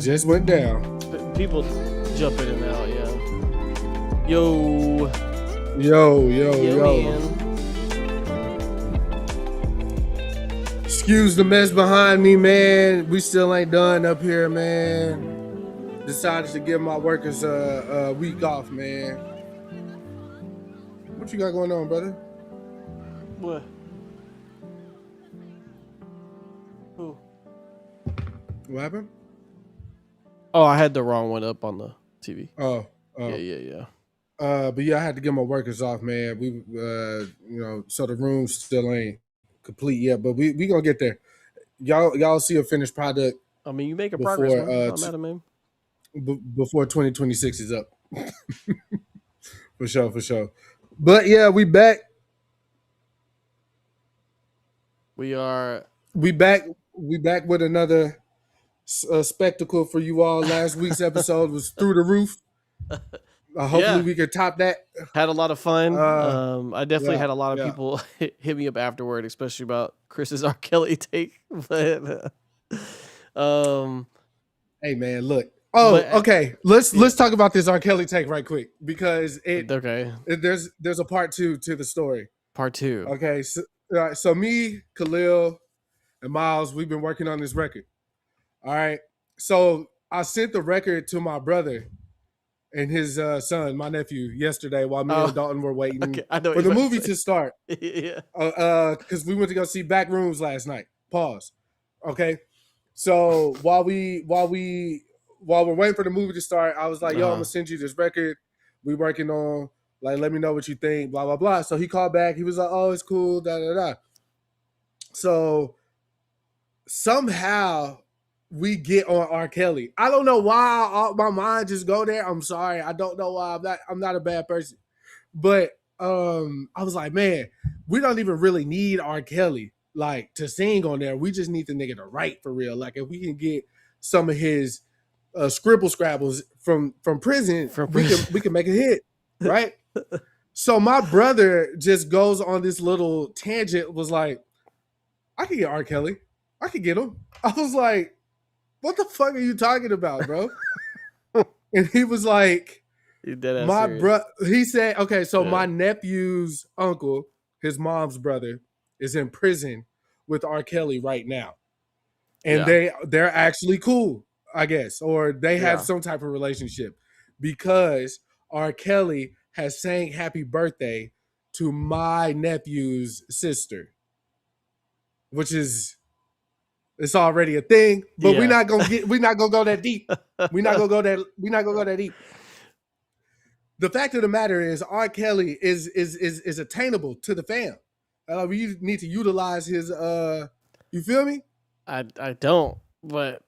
just went down. People jump in and out, yeah. Yo. Man. Excuse the mess behind me, man. We still ain't done up here, man. Decided to give my workers a week off, man. What you got going on, brother? What? Who? What happened? Oh, I had the wrong one up on the TV. Oh. Yeah. But yeah, I had to get my workers off, man. We, so the room still ain't complete yet, but we gonna get there. Y'all see a finished product. I mean, you make a progress, man. I'm mad at him. Before 2026 is up. For sure. But yeah, we back. We back with another spectacle for you all. Last week's episode was through the roof. Hopefully we can top that. Had a lot of fun. I definitely had a lot of people hit me up afterward, especially about Chris's R. Kelly take. But hey man, look. Okay. Let's talk about this R. Kelly take right quick because there's a part 2 to the story. Part 2. Okay. So me, Khalil, and Miles, we've been working on this record. All right. So I sent the record to my brother and his son, my nephew, yesterday while me and Dalton were waiting for the movie to start. Yeah. Because we went to go see Backrooms last night. Pause. Okay. So while we're waiting for the movie to start, I was like, yo, I'm gonna send you this record. We working on, like, let me know what you think, blah, blah, blah. So he called back. He was like, oh, it's cool, da, da, da. So somehow we get on R. Kelly. I don't know why my mind just go there. I'm sorry. I don't know why. I'm not a bad person. But I was like, man, we don't even really need R. Kelly like to sing on there. We just need the nigga to write for real. Like if we can get some of his scribble scrabbles from prison, we can make a hit, right? So my brother just goes on this little tangent, was like, I can get R. Kelly. I can get him. I was like, what the fuck are you talking about, bro? And he was like, he said, okay, so my nephew's uncle, his mom's brother, is in prison with R. Kelly right now. And they're actually cool, I guess, or they have some type of relationship because R. Kelly has sang happy birthday to my nephew's sister, which is, it's already a thing, but we're not gonna go that deep. We're not gonna go that deep. The fact of the matter is, R. Kelly is attainable to the fam. We need to utilize his. You feel me? I don't, but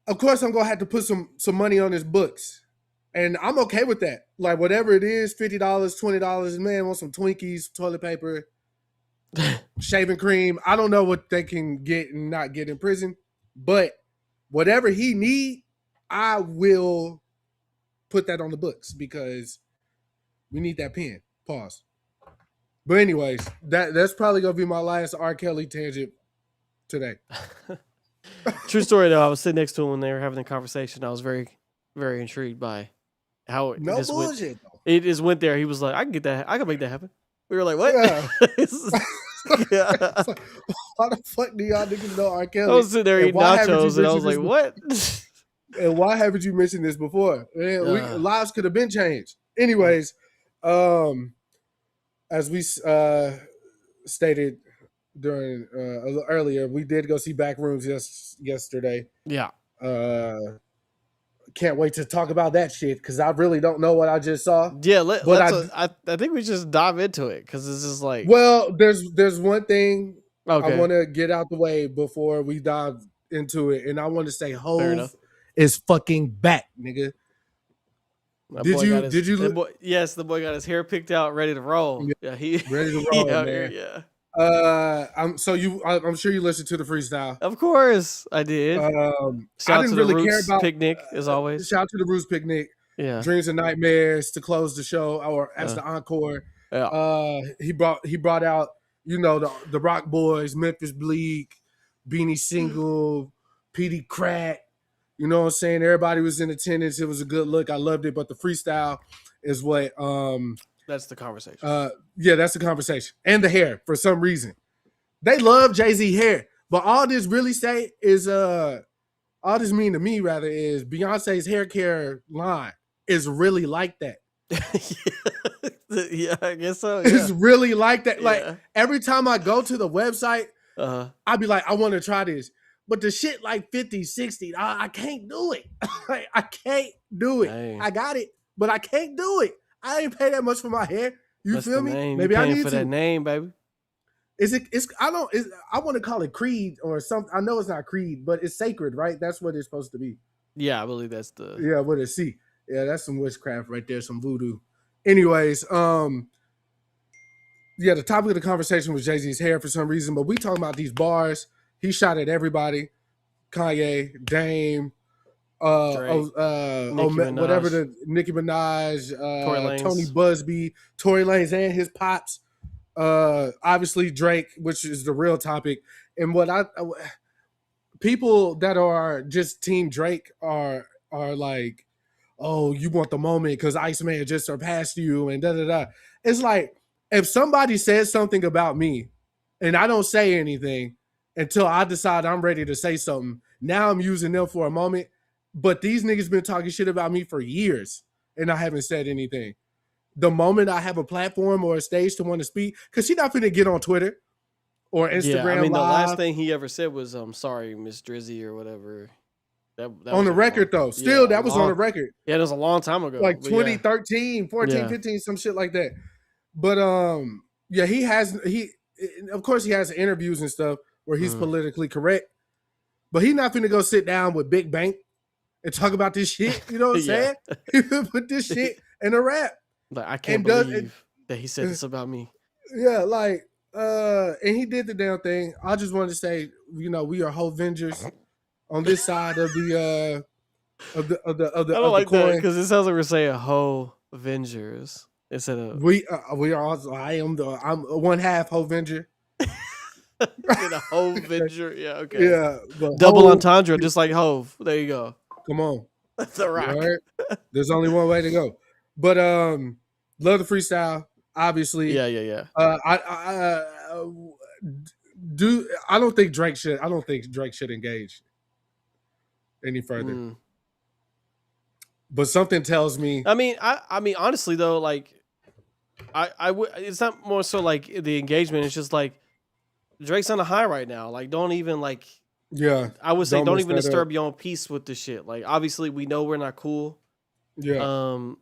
of course I'm gonna have to put some money on his books, and I'm okay with that. Like whatever it is, $50, $20. Man, want some Twinkies, toilet paper, shaving cream. I don't know what they can get and not get in prison, but whatever he need, I will put that on the books because we need that pen. Pause. But anyways, that's probably gonna be my last R. Kelly tangent today. True story though. I was sitting next to him when they were having a conversation. I was very, very intrigued by how it just went there. He was like, I can get that. I can make that happen. We were like, what? Yeah. Like, why the fuck do y'all niggas know R. Kelly? I was sitting there eating nachos and I was like, what? And why haven't you mentioned this before? Man, lives could have been changed. Anyways, as we stated during a little earlier, we did go see Backrooms yesterday. Yeah. Can't wait to talk about that shit because I really don't know what I just saw. Yeah, I think we just dive into it because it's just like. Well, there's one thing I want to get out the way before we dive into it, and I want to say Hove is fucking back, nigga. Yes, the boy got his hair picked out, ready to roll. Yeah, he ready to roll, man. Yeah. I'm sure you listened to the freestyle. Of course, I did. Shout out to the Roots Picnic as always. Shout out to the Roots Picnic. Yeah. Dreams and Nightmares to close the show or as the encore. Yeah. He brought out the Rock Boys, Memphis Bleak, Beanie Single, Petey Crack. You know what I'm saying? Everybody was in attendance. It was a good look. I loved it. But the freestyle is what that's the conversation. Yeah, that's the conversation. And the hair, for some reason. They love Jay-Z hair. But all this really say is all this mean to me rather is Beyonce's hair care line is really like that. Yeah, I guess so. Yeah. It's really like that. Like every time I go to the website, I'd be like, I want to try this. But the shit like 50, 60, I can't do it. I can't do it. Dang. I got it, but I can't do it. I ain't pay that much for my hair. You feel me? Name. Maybe I need for that name, baby. I want to call it Creed or something. I know it's not Creed, but it's sacred, right? That's what it's supposed to be. Yeah, I believe that's what it's see. Yeah, that's some witchcraft right there, some voodoo. Anyways, the topic of the conversation was Jay-Z's hair for some reason, but we talking about these bars. He shot at everybody. Kanye, Dame, Nicki Minaj, Tony Busby, Tory Lanez, and his pops. Obviously Drake, which is the real topic. And what people that are just Team Drake are like, oh, you want the moment because Iceman just surpassed you and da-da-da. It's like, if somebody says something about me and I don't say anything until I decide I'm ready to say something, now I'm using them for a moment. But these niggas been talking shit about me for years and I haven't said anything. The moment I have a platform or a stage to want to speak, because she's not finna get on Twitter or Instagram. Yeah, I mean, the last thing he ever said was, I'm sorry, Miss Drizzy or whatever. That on the record, though. Still, that was on the record. Yeah, it was a long time ago. Like 2013, 14, 15, some shit like that. But, of course, he has interviews and stuff where he's politically correct. But he's not finna go sit down with Big Bank and talk about this shit. You know what I'm saying? He put this shit in a rap. Like, I can't believe that he said this about me. Yeah, like, and he did the damn thing. I just wanted to say, we are Ho-Vengers on this side of the I don't like that because it sounds like we're saying Ho-Vengers instead of we are also. I'm one half Ho-Venger. A Ho-Venger, yeah, okay, yeah, double entendre, just like Hove. There you go. Come on, that's the rock. Right? There's only one way to go. But love the freestyle, obviously. Yeah. I don't think Drake should engage any further. But something tells me. I mean, honestly though, like, I would. It's not more so like the engagement. It's just like Drake's on a high right now. Like, don't even like. Yeah. I would say don't even disturb your own peace with this shit. Like, obviously we know we're not cool. Yeah.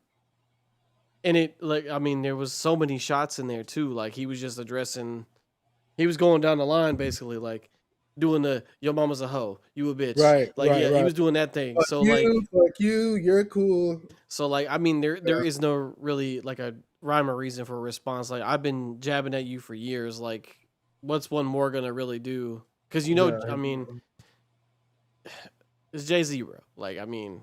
And it, like, I mean, there was so many shots in there too. Like, he was just he was going down the line basically, like doing the "your mama's a hoe, you a bitch." Right. Like, right, he was doing that thing. Fuck so you, like, fuck you, you're cool. So like, I mean, there is no really like a rhyme or reason for a response. Like, I've been jabbing at you for years. Like, what's one more gonna really do? Because I mean, it's Jay-Z, bro. Like, I mean.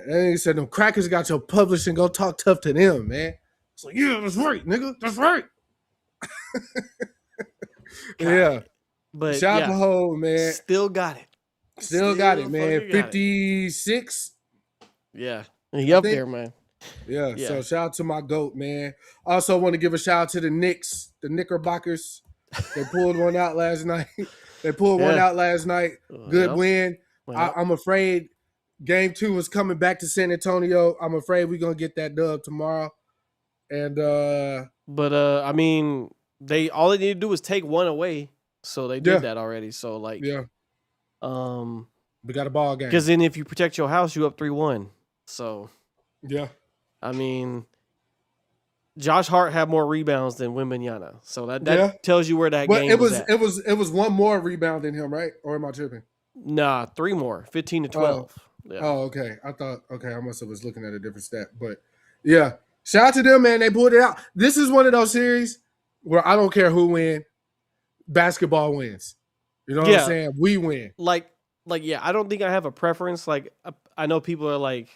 And he said, them crackers got your publishing. Go talk tough to them, man. It's like, yeah, that's right, nigga. That's right. Yeah. But shout out to Ho, man. Still got it. Still got it, man. 56. Yeah. He up there, man. Yeah. So shout out to my GOAT, man. Also want to give a shout out to the Knicks, the Knickerbockers. They pulled one out last night. Good win. I'm afraid Game 2 is coming back to San Antonio. I'm afraid we're gonna get that dub tomorrow. And but I mean, all they need to do is take one away. So they did that already. So like, we got a ball game. Because then if you protect your house, you up 3-1. So I mean, Josh Hart had more rebounds than Wembanyama. So that tells you where that game was at. It was one more rebound than him, right? Or am I tripping? Nah, 3 more, 15-12. Yeah. Oh, okay. I must have was looking at a different stat. But yeah. Shout out to them, man. They pulled it out. This is one of those series where I don't care who wins. Basketball wins. You know what I'm saying? We win. Like, I don't think I have a preference. Like, I know people are like,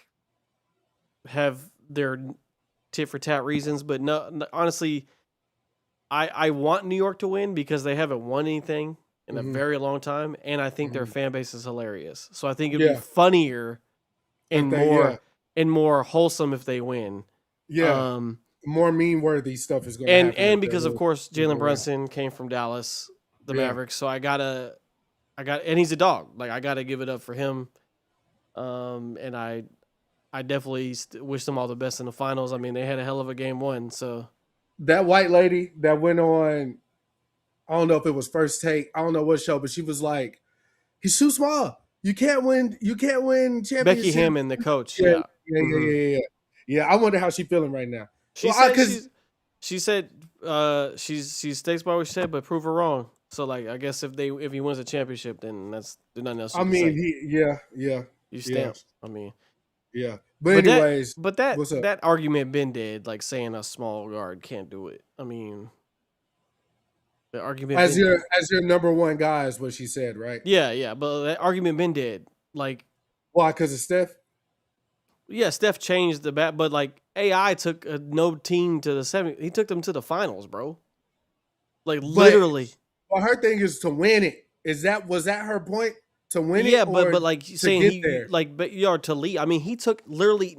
have their tit for tat reasons, but no, honestly, I want New York to win because they haven't won anything in a very long time, and I think their Mhm. fan base is hilarious. So I think it'd be Yeah. funnier If and they, yeah, more wholesome if they win. yeah, more meme worthy stuff is going to happen if And they because of lose. course If they Jalen win. Brunson came from Dallas, the Yeah. Mavericks, so and he's a dog. Like I gotta give it up for him. And I definitely wish them all the best in the finals. I mean, they had a hell of a game one. So That white lady that went on, I don't know if it was First Take, I don't know what show, but she was like, "He's too small. You can't win. You can't win Becky championship." Hammond, the coach, Yeah, yeah, yeah, yeah, yeah, yeah. Yeah, I wonder how she's feeling right now. she Well, said because she said she stakes by what she said, but prove her wrong. So like, I guess if he wins a championship, then there's nothing else you I can mean, say. yeah, yeah, You yeah, stamp. I mean, yeah. But anyways, that what's up? that argument been dead, like saying a small guard can't do it. I mean, the argument As been dead. your number one guy is what she said, right? Yeah, but that argument been dead. Like, Why? Because of Steph? yeah, Steph changed the bat, but like AI took no team to the He took them to the finals, bro. Like But literally. well, her thing is to win it. Was that her point? To win it Yeah, or but like to saying get there? but you are to lead. I mean, he took literally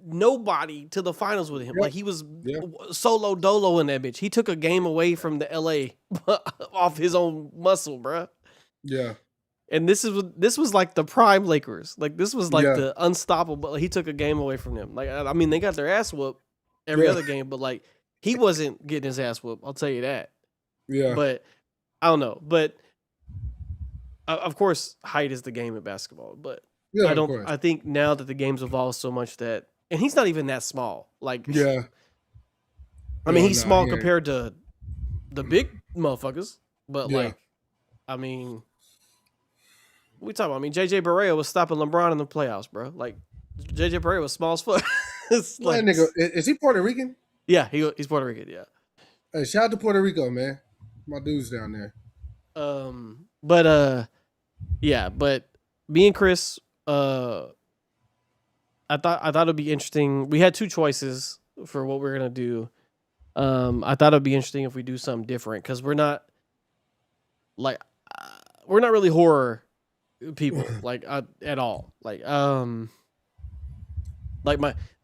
nobody to the finals with him. Yep. Like he was Yeah. solo dolo in that bitch. He took a game away from the LA off his own muscle, bro. Yeah. And this was like the prime Lakers. Like this was like Yeah. the unstoppable. He took a game away from them. Like I mean, they got their ass whooped every Yeah. other game, but like he wasn't getting his ass whooped. I'll tell you that. Yeah. But I don't know. But of course, height is the game in basketball. But Yeah, I of don't. course. I think now that the game's evolved so much that, and he's not even that small. Like Yeah. I mean, No, he's no, small he ain't. compared to the big motherfuckers. But Yeah. like, I mean. What we talking about? I mean, JJ Barea was stopping LeBron in the playoffs, bro. Like, JJ Barea was small as fuck. It's That like, nigga, is he Puerto Rican? yeah, he's Puerto Rican, yeah. Hey, shout out to Puerto Rico, man. My dude's down there. Yeah, but me and Chris, I thought it'd be interesting. We had two choices for what we're gonna do. I thought it'd be interesting if we do something different because we're not really horror people like at all. It's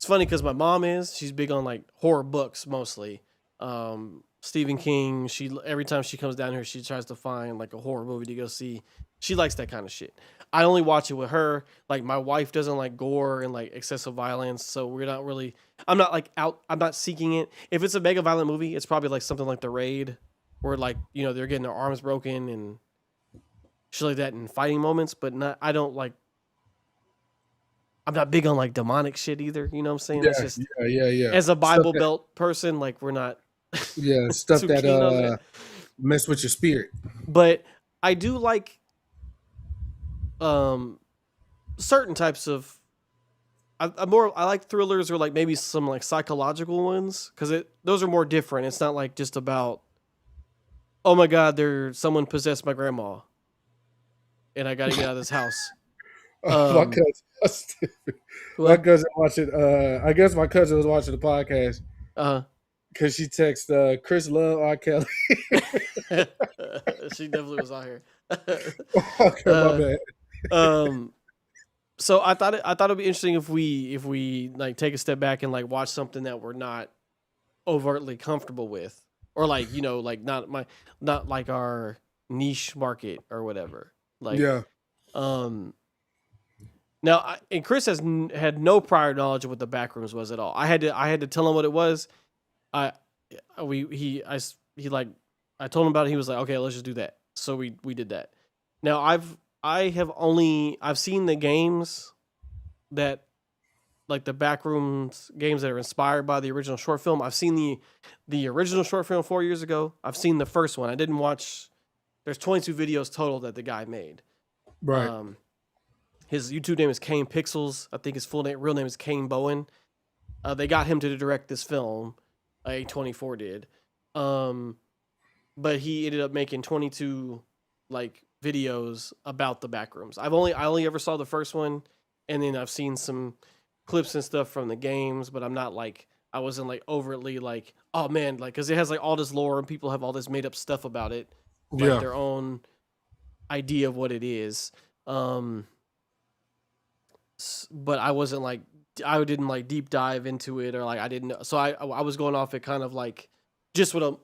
funny because my mom she's big on like horror books mostly. Stephen King. Every time she comes down here, she tries to find like a horror movie to go see. She likes that kind of shit. I only watch it with her. Like my wife doesn't like gore and like excessive violence, so we're not really. I'm not like out. I'm not seeking it. If it's a mega violent movie, it's probably like something like The Raid, where like they're getting their arms broken and shit like that in fighting moments. But not. I don't like. I'm not big on like demonic shit either. You know what I'm saying? Yeah, It's just yeah. as a Bible Belt person, like we're not. Yeah, stuff too that keen on that. mess with your spirit. But I do like certain types of I like thrillers or like maybe some like psychological ones because those are more different. It's not like just about oh my god, someone possessed my grandma and I got to get out of this house. My cousin watching. I guess my cousin was watching the podcast. Because she texted Chris love R. Kelly. She definitely was out here. Okay, my bad. So I thought it'd be interesting if we like take a step back and like watch something that we're not overtly comfortable with, or like like not like our niche market or whatever. Like yeah. Now, and Chris had no prior knowledge of what the Backrooms was at all. I had to tell him what it was. I told him about it. He was like, okay, let's just do that. So we did that. Now I've seen the games that like the Backrooms games that are inspired by the original short film. I've seen the original short film 4 years ago. I've seen the first one. I didn't watch. There's 22 videos total that the guy made. Right. His YouTube name is Kane Pixels. I think his real name is Kane Bowen. They got him to direct this film. A24 did. But he ended up making 22 like videos about the Backrooms. I only ever saw the first one, and then I've seen some clips and stuff from the games, but I'm not like I wasn't like overtly like, oh man, like because it has like all this lore and people have all this made up stuff about it, like their own idea of what it is. But I wasn't like I didn't like deep dive into it, or like I didn't know. So I was going off it kind of like just with a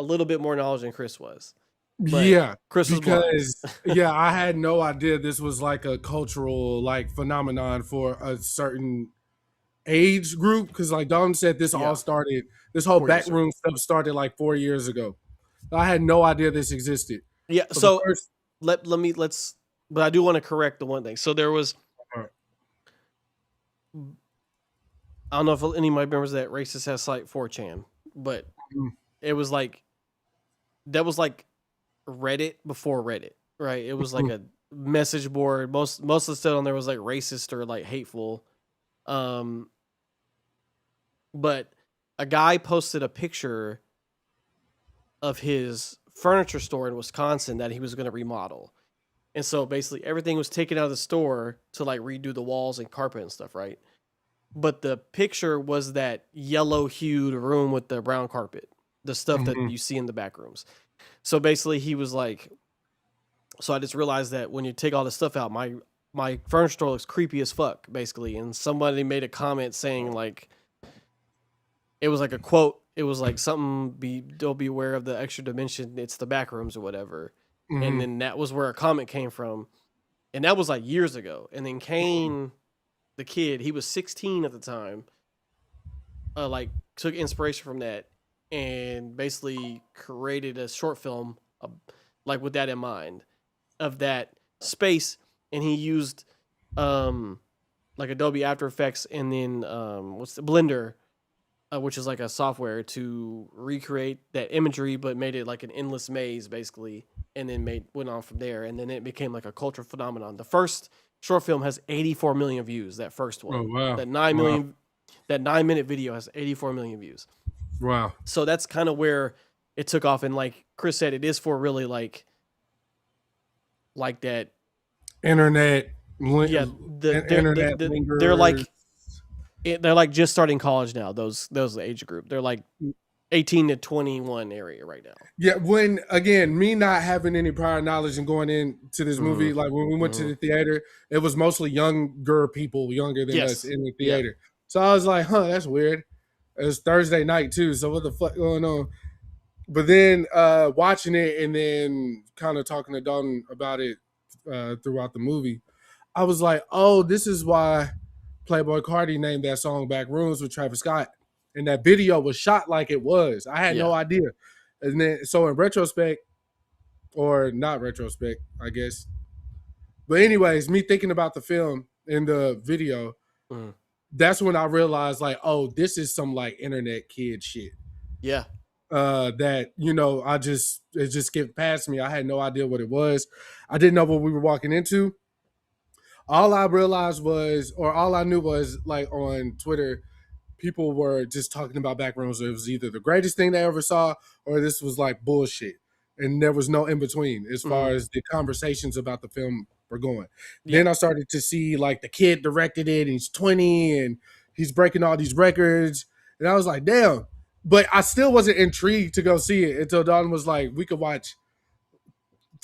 little bit more knowledge than Chris was. But Yeah, Chris was blind. because yeah, I had no idea this was like a cultural like phenomenon for a certain age group. Because like Don said, this Yeah. all started. This whole 4 years ago. backroom stuff started like 4 years ago. I had no idea this existed. Yeah. So the So first, let's. But I do want to correct the one thing. So there was. I don't know if anybody remembers that Racist has Site 4chan, but it was like that was like Reddit before Reddit, right? It was like a message board. Most of the stuff on there was like racist or like hateful. But a guy posted a picture of his furniture store in Wisconsin that he was going to remodel. And so basically everything was taken out of the store to like redo the walls and carpet and stuff, right? But the picture was that yellow hued room with the brown carpet, the stuff that you see in the back rooms. So basically he was like, so I just realized that when you take all this stuff out, my furniture store looks creepy as fuck, basically. And somebody made a comment saying like, it was like a quote. It was like something, don't be aware of the extra dimension. It's the back rooms or whatever. And then that was where a comment came from. And that was like years ago. And then Kane, the kid, he was 16 at the time, like took inspiration from that and basically created a short film like with that in mind of that space. And he used like Adobe After Effects and then what's the Blender, which is like a software to recreate that imagery, but made it like an endless maze basically. And then went on from there. And then it became like a cultural phenomenon. The first short film has 84 million views. That first one, that 9-minute video has 84 million views. Wow. So that's kind of where it took off. And like Chris said, it is for really like that internet. Yeah, Internet. they're like just starting college now. Those age group, they're like 18 to 21 area right now. Yeah, when again, me not having any prior knowledge and going into this movie, like when we went to the theater, it was mostly younger people, younger than us in the theater. Yeah. So I was like, huh, that's weird. It was Thursday night too, so what the fuck going on? But then watching it and then kind of talking to Dalton about it throughout the movie, I was like, oh, this is why Playboy Cardi named that song Backrooms with Travis Scott. And that video was shot like it was. I had no idea. And then, so in retrospect, or not retrospect, I guess. But anyways, me thinking about the film and the video, that's when I realized like, oh, this is some like internet kid shit. Yeah. That, you know, it just skipped past me. I had no idea what it was. I didn't know what we were walking into. All I realized was, or all I knew was like on Twitter, people were just talking about Backrooms. It was either the greatest thing they ever saw or this was like bullshit. And there was no in between as far as the conversations about the film were going. Yeah. Then I started to see like the kid directed it and he's 20 and he's breaking all these records. And I was like, damn. But I still wasn't intrigued to go see it until Dawn was like, we could watch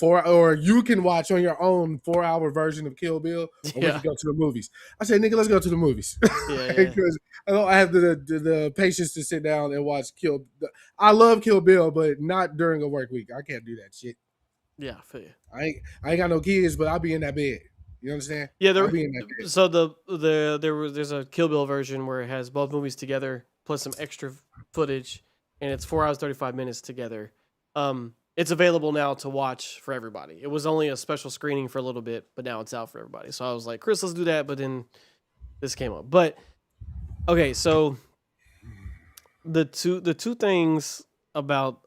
or you can watch on your own 4-hour version of Kill Bill, or we can go to the movies. I said, nigga, let's go to the movies. Because I don't have the patience to sit down and watch Kill. I love Kill Bill, but not during a work week. I can't do that shit. Yeah, I feel you. I ain't got no kids, but I'll be in that bed. You understand? Yeah, so there's a Kill Bill version where it has both movies together plus some extra footage, and it's 4 hours 35 minutes together. It's available now to watch for everybody. It was only a special screening for a little bit, but now it's out for everybody. So I was like, Chris, let's do that. But then this came up. But okay, so the two things about,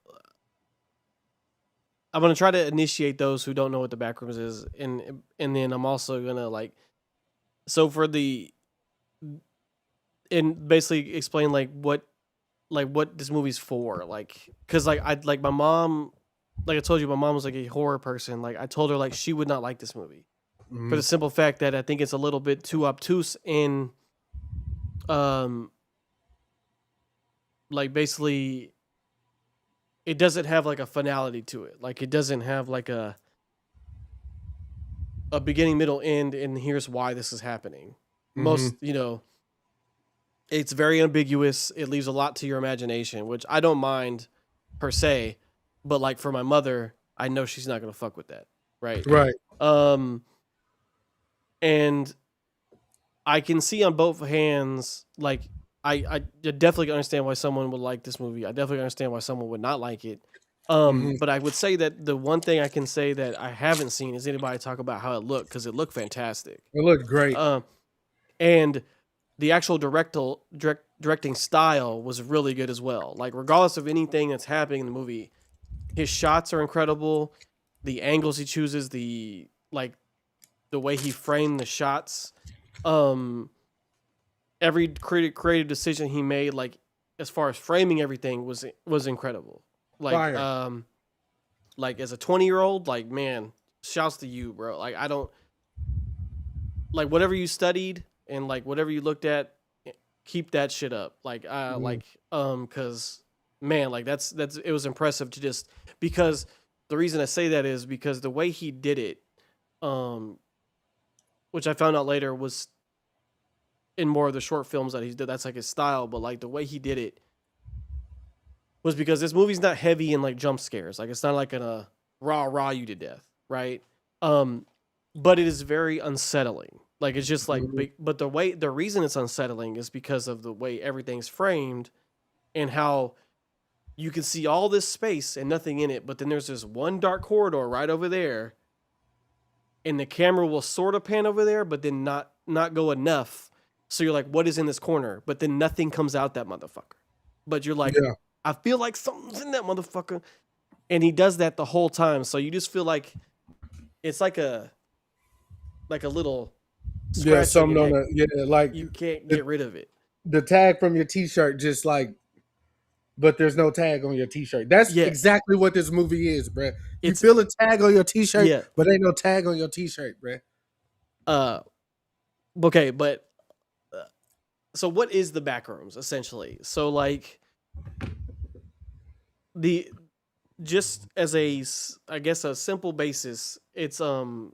I'm gonna try to initiate those who don't know what the Backrooms is, and then I'm also gonna and basically explain what this movie's for, because my mom. Like I told you, my mom was like a horror person. Like I told her like she would not like this movie for the simple fact that I think it's a little bit too obtuse and like basically it doesn't have like a finality to it. Like it doesn't have like a a beginning, middle, end, and here's why this is happening. Most, it's very ambiguous. It leaves a lot to your imagination, which I don't mind per se, but like for my mother, I know she's not gonna fuck with that, right? Right. And I can see on both hands, like I definitely understand why someone would like this movie. I definitely understand why someone would not like it. But I would say that the one thing I can say that I haven't seen is anybody talk about how it looked, because it looked fantastic. It looked great. And the actual directing style was really good as well. Like regardless of anything that's happening in the movie, his shots are incredible. The angles he chooses, the way he framed the shots, every creative decision he made, like as far as framing everything, was incredible. Like Fire. Like as a 20-year-old, like man, shouts to you, bro. Like I don't like whatever you studied and like whatever you looked at, keep that shit up. Like cuz man, like that's it was impressive to just, because the reason I say that is because the way he did it, which I found out later was in more of the short films that he did, that's like his style, but like the way he did it was because this movie's not heavy in like jump scares. Like it's not like a rah you to death, right? But it is very unsettling. Like it's just like, but the reason it's unsettling is because of the way everything's framed and how you can see all this space and nothing in it, but then there's this one dark corridor right over there, and the camera will sort of pan over there, but then not go enough. So you're like, what is in this corner? But then nothing comes out that motherfucker. But you're like, I feel like something's in that motherfucker. And he does that the whole time. So you just feel like it's like a little scratch. Something on the like you can't get rid of it. The tag from your t-shirt, just like, but there's no tag on your t-shirt. That's exactly what this movie is, bro. You feel a tag on your t-shirt, but ain't no tag on your t-shirt, bro. Okay, but so what is the Backrooms essentially? So like just as I guess a simple basis, it's a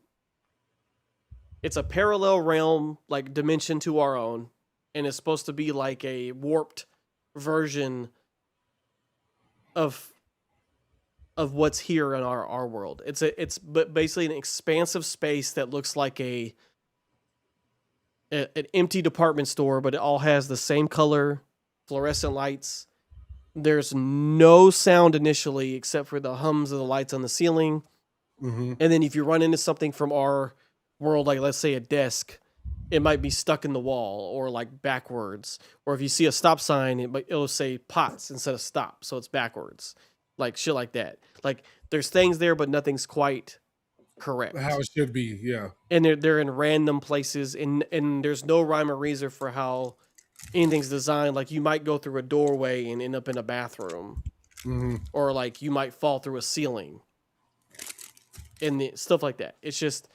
parallel realm, like dimension to our own, and it's supposed to be like a warped version of what's here in our world. It's basically an expansive space that looks like an empty department store, but it all has the same color, fluorescent lights. There's no sound initially except for the hums of the lights on the ceiling. And then if you run into something from our world, like let's say a desk, it might be stuck in the wall or like backwards. Or if you see a stop sign, it'll say pots instead of stop, so it's backwards. Like shit like that. Like there's things there, but nothing's quite correct. How it should be, yeah. And they're in random places, and there's no rhyme or reason for how anything's designed. Like you might go through a doorway and end up in a bathroom, or like you might fall through a ceiling, and stuff like that. It's just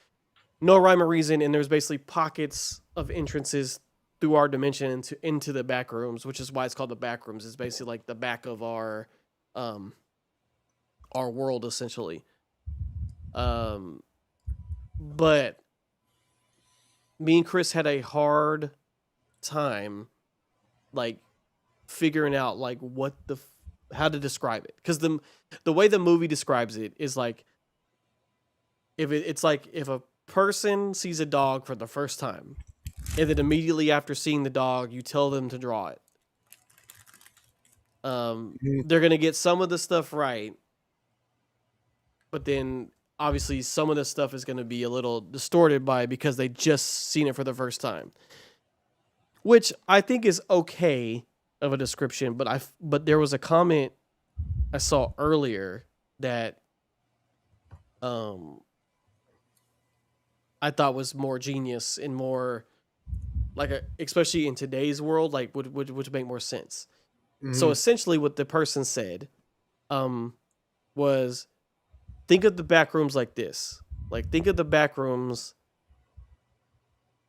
no rhyme or reason, and there's basically pockets of entrances through our dimension into the back rooms, which is why it's called the back rooms. It's basically like the back of our world essentially. But me and Chris had a hard time like figuring out like how to describe it, because the way the movie describes it is like it's like if a person sees a dog for the first time, and then immediately after seeing the dog you tell them to draw it. They're gonna get some of the stuff right, but then obviously some of the stuff is going to be a little distorted because they just seen it for the first time, which I think is okay of a description. But there was a comment I saw earlier that I thought was more genius and more like especially in today's world, like would make more sense. So essentially what the person said was, think of the Backrooms like this. Like, think of the Backrooms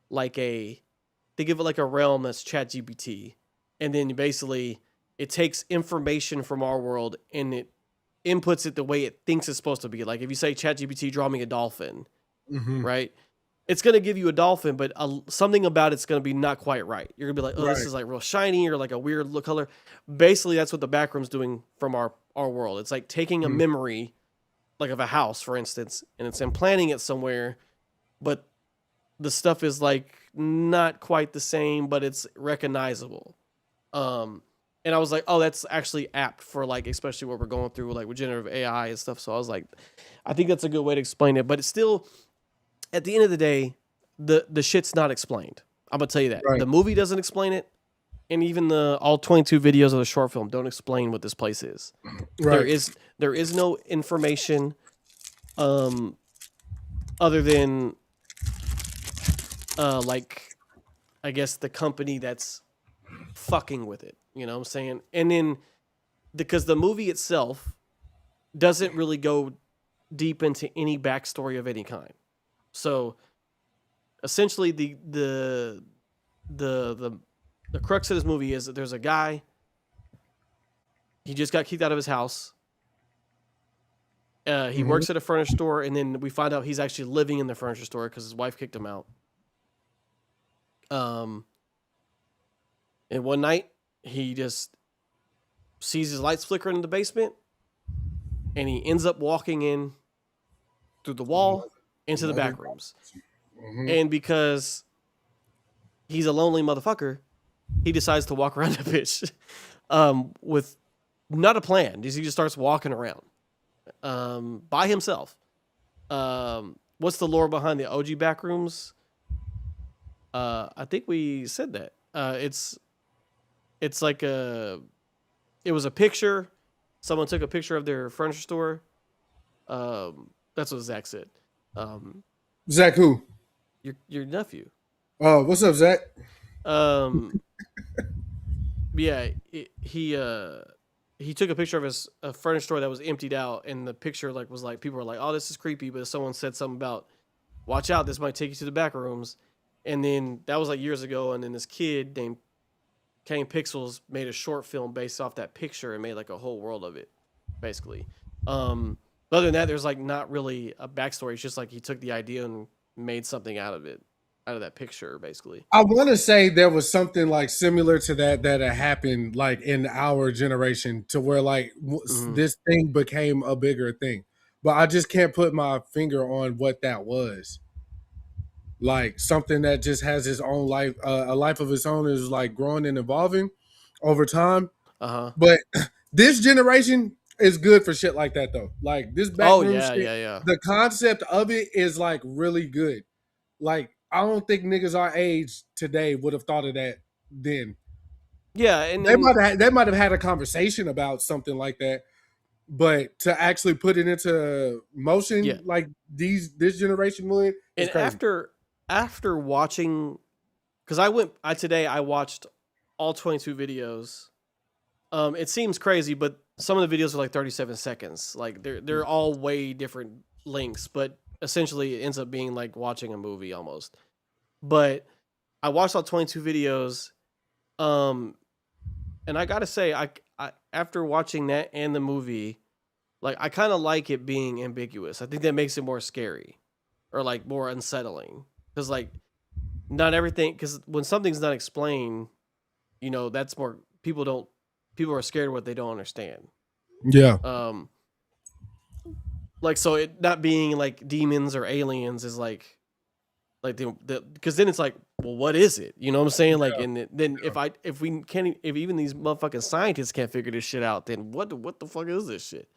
think of it like a realm that's ChatGPT. And then basically it takes information from our world and it inputs it the way it thinks it's supposed to be. Like if you say ChatGPT, draw me a dolphin, right? it's gonna give you a dolphin, but something about it's gonna be not quite right. You're gonna be like, oh, this Right. is like real shiny or like a weird look color. Basically, that's what the Backroom's doing from our world. It's like taking a memory, like of a house, for instance, and it's implanting it somewhere, but the stuff is like not quite the same, but it's recognizable. And I was like, oh, that's actually apt for like, especially what we're going through, like with generative AI and stuff. So I was like, I think that's a good way to explain it. But it's still, at the end of the day, the shit's not explained. I'm gonna tell you that. Right. The movie doesn't explain it, and even the all 22 videos of the short film don't explain what this place is. Right. There is no information, other than, like, I guess the company that's fucking with it. You know what I'm saying? And then because the movie itself doesn't really go deep into any backstory of any kind. So essentially the crux of this movie is that there's a guy, he just got kicked out of his house. He works at a furniture store, and then we find out he's actually living in the furniture store because his wife kicked him out. And one night he just sees his lights flickering in the basement, and he ends up walking in through the wall into the back rooms. And because he's a lonely motherfucker, he decides to walk around the bitch with not a plan. He just starts walking around by himself. What's the lore behind the OG Backrooms? I think we said that. It's like it was a picture. Someone took a picture of their furniture store. That's what Zach said. Zach who? Your nephew. Oh, what's up, Zach? Yeah, he took a picture of his furniture store that was emptied out, and the picture was like people were like, "Oh, this is creepy," but someone said something about, "Watch out, this might take you to the back rooms." And then that was like years ago, and then this kid named Kane Pixels made a short film based off that picture and made like a whole world of it, basically. But other than that, there's like not really a backstory. It's just like he took the idea and made something out of it, out of that picture, basically. I want to say there was something like similar to that had happened like in our generation to where like this thing became a bigger thing, but I just can't put my finger on what that was. Like something that just has its own life, a life of its own, is like growing and evolving over time. But this generation is good for shit like that though. Like this backroom shit, yeah. the concept of it is like really good. Like I don't think niggas our age today would have thought of that then. Yeah, and they might have had a conversation about something like that, but to actually put it into motion like this generation would, is crazy. After watching, because I watched all 22 videos. It seems crazy, but some of the videos are like 37 seconds. Like they're all way different lengths, but essentially it ends up being like watching a movie almost. But I watched all 22 videos, and I gotta say, I after watching that and the movie, like I kind of like it being ambiguous. I think that makes it more scary, or like more unsettling, because like not everything. Because when something's not explained, that's more people are scared of what they don't understand. Yeah. Like so it not being like demons or aliens is like because then it's like, well, what is it? You know what I'm saying? Like, and then if even these motherfucking scientists can't figure this shit out, then what the fuck is this shit?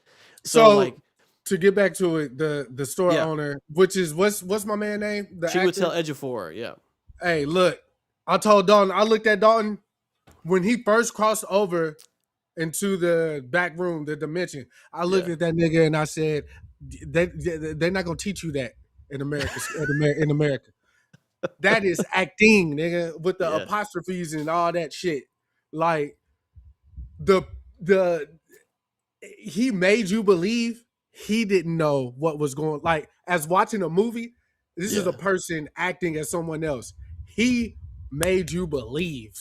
So like, to get back to it, the store owner, which is what's my man name? Chiwetel Ejiofor. Yeah. Hey, look, I told Dalton. I looked at Dalton when he first crossed over into the back room, the dimension. I looked at that nigga and I said, they're not gonna teach you that in America. In America, that is acting, nigga, with the apostrophes and all that shit. Like the he made you believe he didn't know what was going. Like as watching a movie, this is a person acting as someone else. He made you believe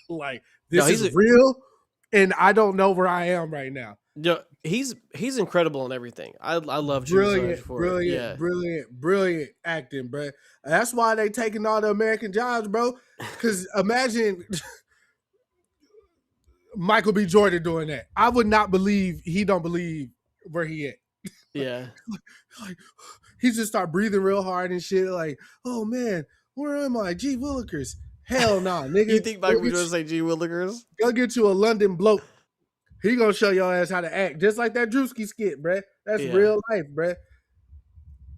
like this is real. and I don't know where I am right now. Yeah, he's incredible in everything. I love Judas Brilliant, for it. brilliant, Yeah. brilliant, brilliant acting, bro. That's why they taking all the American jobs, bro. Because imagine Michael B. Jordan doing that. I would not believe he don't believe where he at. Yeah. Like, he just start breathing real hard and shit. Like, oh man, where am I? Gee Willikers. Hell nah, You nigga. think Michael B. Jordan say G Willikers? Go get you a London bloke. He gonna show your ass how to act, just like that Drewski skit, bruh. That's Yeah. real life, bruh.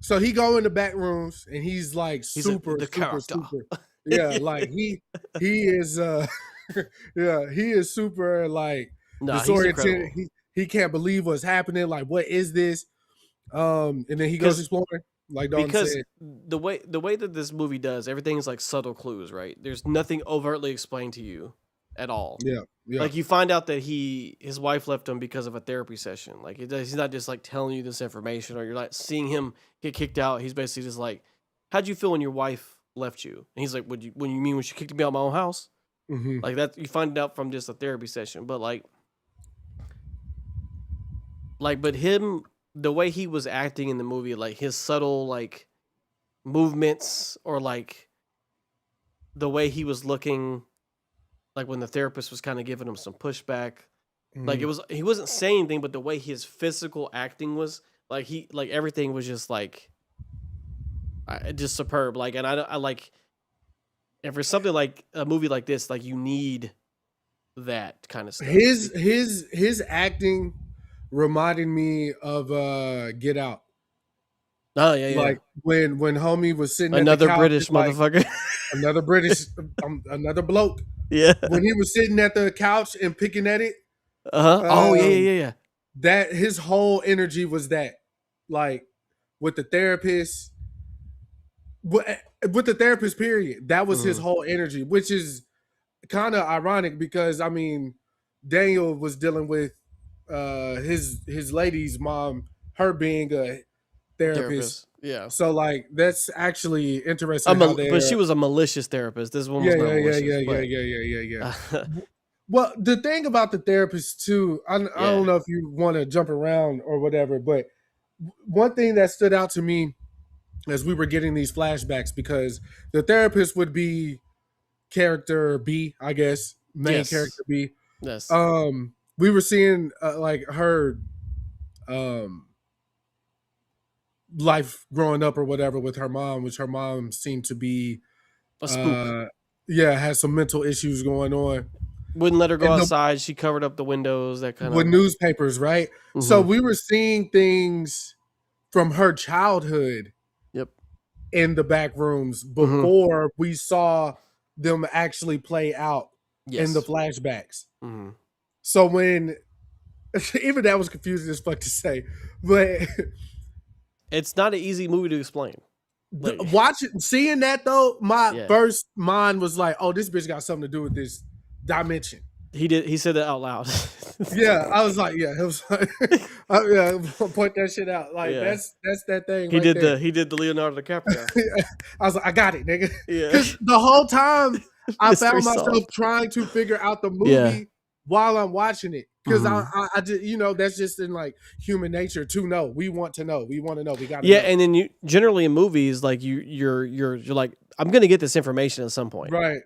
So he go in the back rooms and he's like He's super, the super, character. super. Yeah, like he is yeah, he is super like Nah, he's disoriented. incredible. He can't believe what's happening. Like, what is this? And then he goes exploring, like Dalton Because said. the way that this movie does, everything's like subtle clues, right? There's nothing overtly explained to you at all. Yeah, yeah. Like you find out that his wife left him because of a therapy session. Like he's not just like telling you this information, or you're like seeing him get kicked out. He's basically just like, "How'd you feel when your wife left you?" And he's like, "When you mean when she kicked me out of my own house?" Mm-hmm. Like that, you find out from just a therapy session. But but him, the way he was acting in the movie, like his subtle like movements, or like the way he was looking, like when the therapist was kind of giving him some pushback. Like he wasn't saying anything, but the way his physical acting was, like everything was just like, just superb. Like, and I like, and for something like a movie like this, like you need that kind of stuff. His acting reminded me of Get Out. Oh yeah, Like when homie was sitting another at the couch, British like, motherfucker. another British, another bloke. Yeah. When he was sitting at the couch and picking at it. Oh yeah. That his whole energy was that, like, with the therapist, with the therapist period. That was his whole energy, which is kind of ironic because I mean, Daniel was dealing with his lady's mom, her being a therapist. Yeah. So like that's actually interesting how they. But she was a malicious therapist. This one was not malicious. Yeah. Well, the thing about the therapist too, I don't know if you want to jump around or whatever, but one thing that stood out to me as we were getting these flashbacks, because the therapist would be character B, I guess, main character B. Yes. We were seeing like her life growing up or whatever with her mom, which her mom seemed to be a spook. Has some mental issues going on. Wouldn't let her go outside. She covered up the windows. That kind with newspapers, right? Mm-hmm. So we were seeing things from her childhood. Yep. In the back rooms before we saw them actually play out in the flashbacks. Mm-hmm. So when even that was confusing as fuck to say, but it's not an easy movie to explain. Seeing that though, my first mind was like, "Oh, this bitch got something to do with this dimension." He said that out loud. Yeah, I was like, yeah, it was like, point that shit out. Like that's that thing. He did the Leonardo DiCaprio. I was like, I got it, nigga. Yeah. Because the whole time I found myself trying to figure out the movie while I'm watching it. Because I just, that's just in like human nature to know. We want to know. We want to know. We got to know. And then you generally in movies, like you're like, I'm gonna get this information at some point. Right.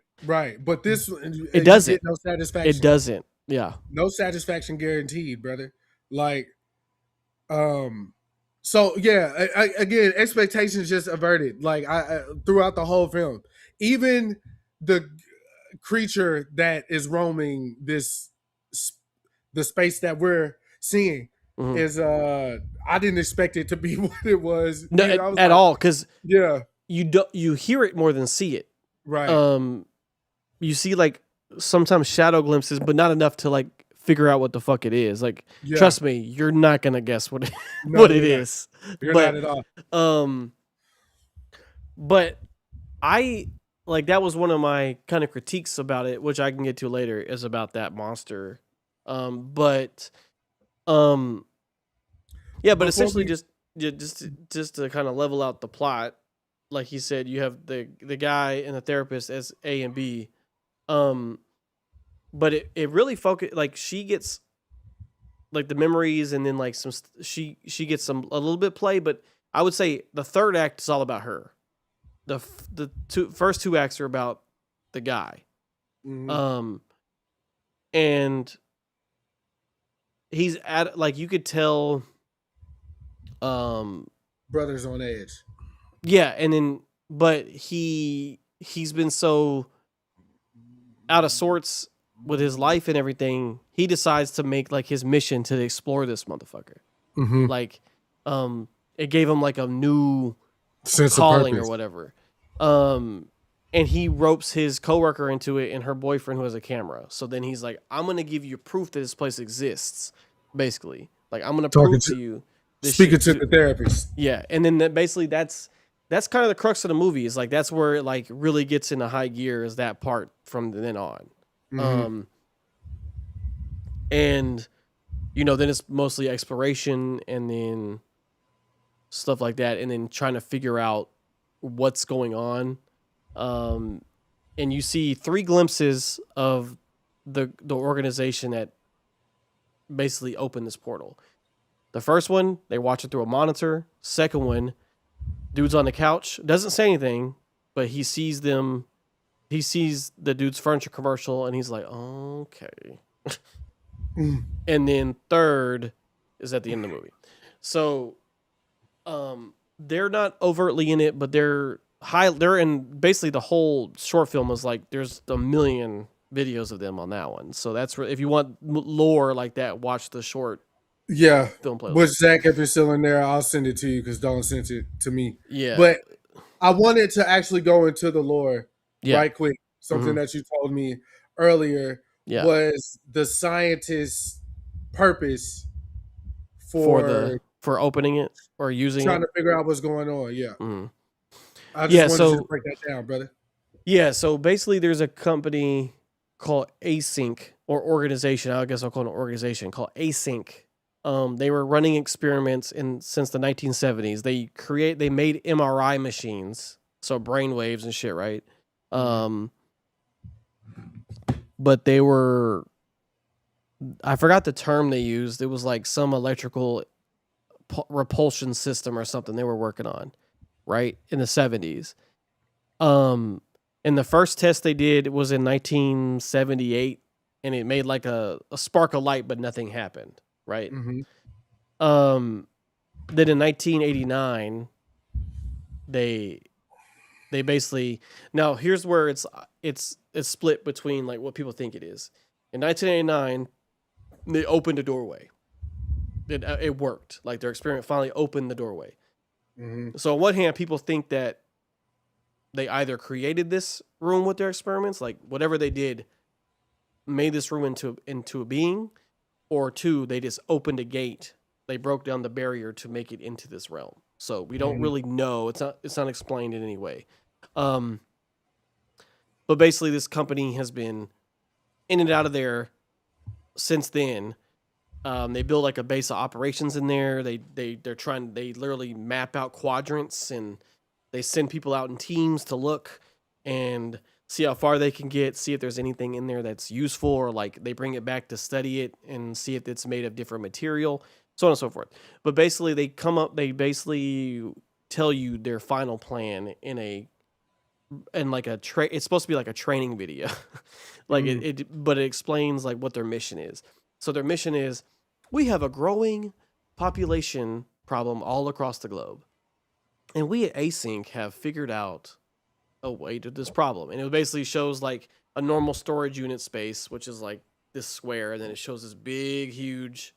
But this it doesn't. No satisfaction. It doesn't. Yeah. No satisfaction guaranteed, brother. Like, so yeah, again, expectations just averted. Like I throughout the whole film, even the creature that is roaming the space that we're seeing is I didn't expect it to be what it was. No, at all, because you hear it more than see it. Right. You see like sometimes shadow glimpses, but not enough to like figure out what the fuck it is. Like, trust me, you're not gonna guess what it is. You're not at all. But I like that was one of my kind of critiques about it, which I can get to later, is about that monster. But essentially just to kind of level out the plot, like he said, you have the guy and the therapist as A and B. but it really focus like she gets like the memories and then like she gets some a little bit play, but I would say the third act is all about her. The first two acts are about the guy. Mm-hmm. And he's at like you could tell Brothers on edge. yeah, and then but he's been so out of sorts with his life and everything, he decides to make like his mission to explore this motherfucker. Mm-hmm. Like, it gave him like a new sense calling of or purpose. whatever. And he ropes his coworker into it and her boyfriend who has a camera. So then he's like, I'm gonna give you proof that this place exists. Basically, like I'm gonna Talking prove to you this speaking shit. to the therapist. Yeah, and then basically that's kind of the crux of the movie. Is like that's where it like really gets into high gear. Is that part from then on. Mm-hmm. And you know, then it's mostly exploration and then stuff like that, and then trying to figure out what's going on. And you see 3 glimpses of the organization that basically opened this portal. The first one, they watch it through a monitor. Second one, dude's on the couch, doesn't say anything, but he sees them. He sees the dude's furniture commercial, and he's like, okay. And then third is at the end of the movie. So, they're not overtly in it, but they're in basically the whole short film is like there's a million videos of them on that one. So that's if you want lore like that, watch the short film playlist. Which Zach, if you're still in there, I'll send it to you because Dawn sent it to me. Yeah, but I wanted to actually go into the lore right quick. Something that you told me earlier was the scientist's purpose for opening it or using trying to figure out what's going on. Yeah. Mm-hmm. I just wanted you to break that down, brother. Yeah, so basically there's a company called Async or organization. I guess I'll call it an organization called Async. They were running experiments since the 1970s. They made MRI machines, so brain waves and shit, right? But they were, I forgot the term they used. It was like some electrical repulsion system or something they were working on, right? In the 70s. And the first test they did was in 1978, and it made like a spark of light, but nothing happened, right? Mm-hmm. Then in 1989, they basically, now here's where it's split between like what people think it is. In 1989, they opened a doorway. It worked. Like their experiment finally opened the doorway. Mm-hmm. So on one hand, people think that they either created this room with their experiments, like whatever they did made this room into a being, or two, they just opened a gate. They broke down the barrier to make it into this realm. So we don't really know. It's not explained in any way. But basically this company has been in and out of there since then. They build like a base of operations in there. They literally map out quadrants and they send people out in teams to look and see how far they can get, see if there's anything in there that's useful, or like they bring it back to study it and see if it's made of different material, so on and so forth. But basically they basically tell you their final plan in like it's supposed to be like a training video. Like but it explains like what their mission is. So their mission is, we have a growing population problem all across the globe. And we at Async have figured out a way to this problem. And it basically shows like a normal storage unit space, which is like this square. And then it shows this big, huge,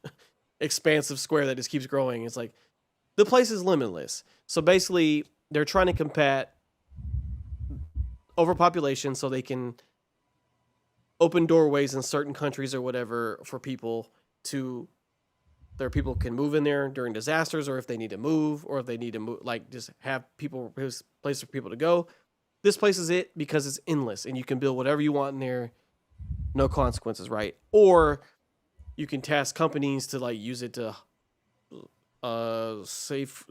expansive square that just keeps growing. It's like the place is limitless. So basically, they're trying to combat overpopulation so they can open doorways in certain countries or whatever for people to, their people can move in there during disasters, or if they need to move, or if they need to move, like just have people, place for people to go. This place is it because it's endless and you can build whatever you want in there. No consequences, right? Or you can task companies to like use it to safe,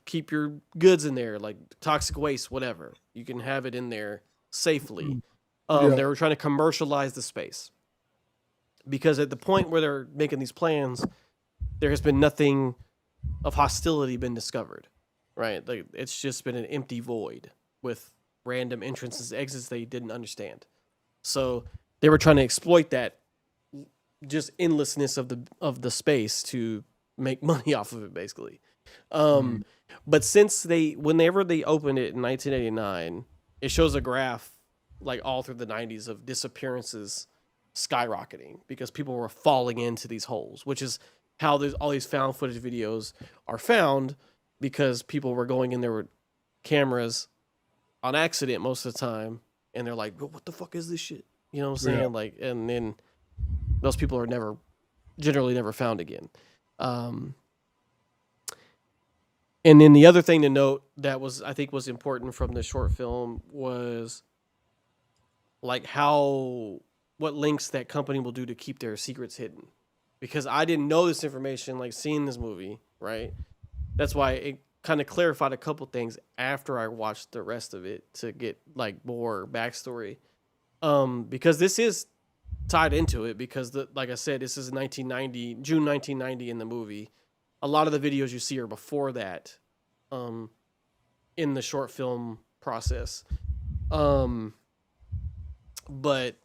keep your goods in there, like toxic waste, whatever. You can have it in there safely. Yeah. They were trying to commercialize the space because at the point where they're making these plans, there has been nothing of hostility been discovered, right? Like it's just been an empty void with random entrances, exits they didn't understand. So they were trying to exploit that just endlessness of the space to make money off of it, basically. Mhm. But whenever they opened it in 1989, it shows a graph like all through the 90s of disappearances skyrocketing because people were falling into these holes, which is how all these found footage videos are found because people were going in there with cameras on accident most of the time, and they're like, "What the fuck is this shit?" You know what I'm saying? Yeah. Like, and then those people are generally never found again. Um, and then the other thing to note that I think was important from the short film was like what links that company will do to keep their secrets hidden. Because I didn't know this information, like seeing this movie, right? That's why it kind of clarified a couple things after I watched the rest of it to get like more backstory. Because this is tied into it because like I said, this is 1990, June 1990 in the movie. A lot of the videos you see are before that, in the short film process. But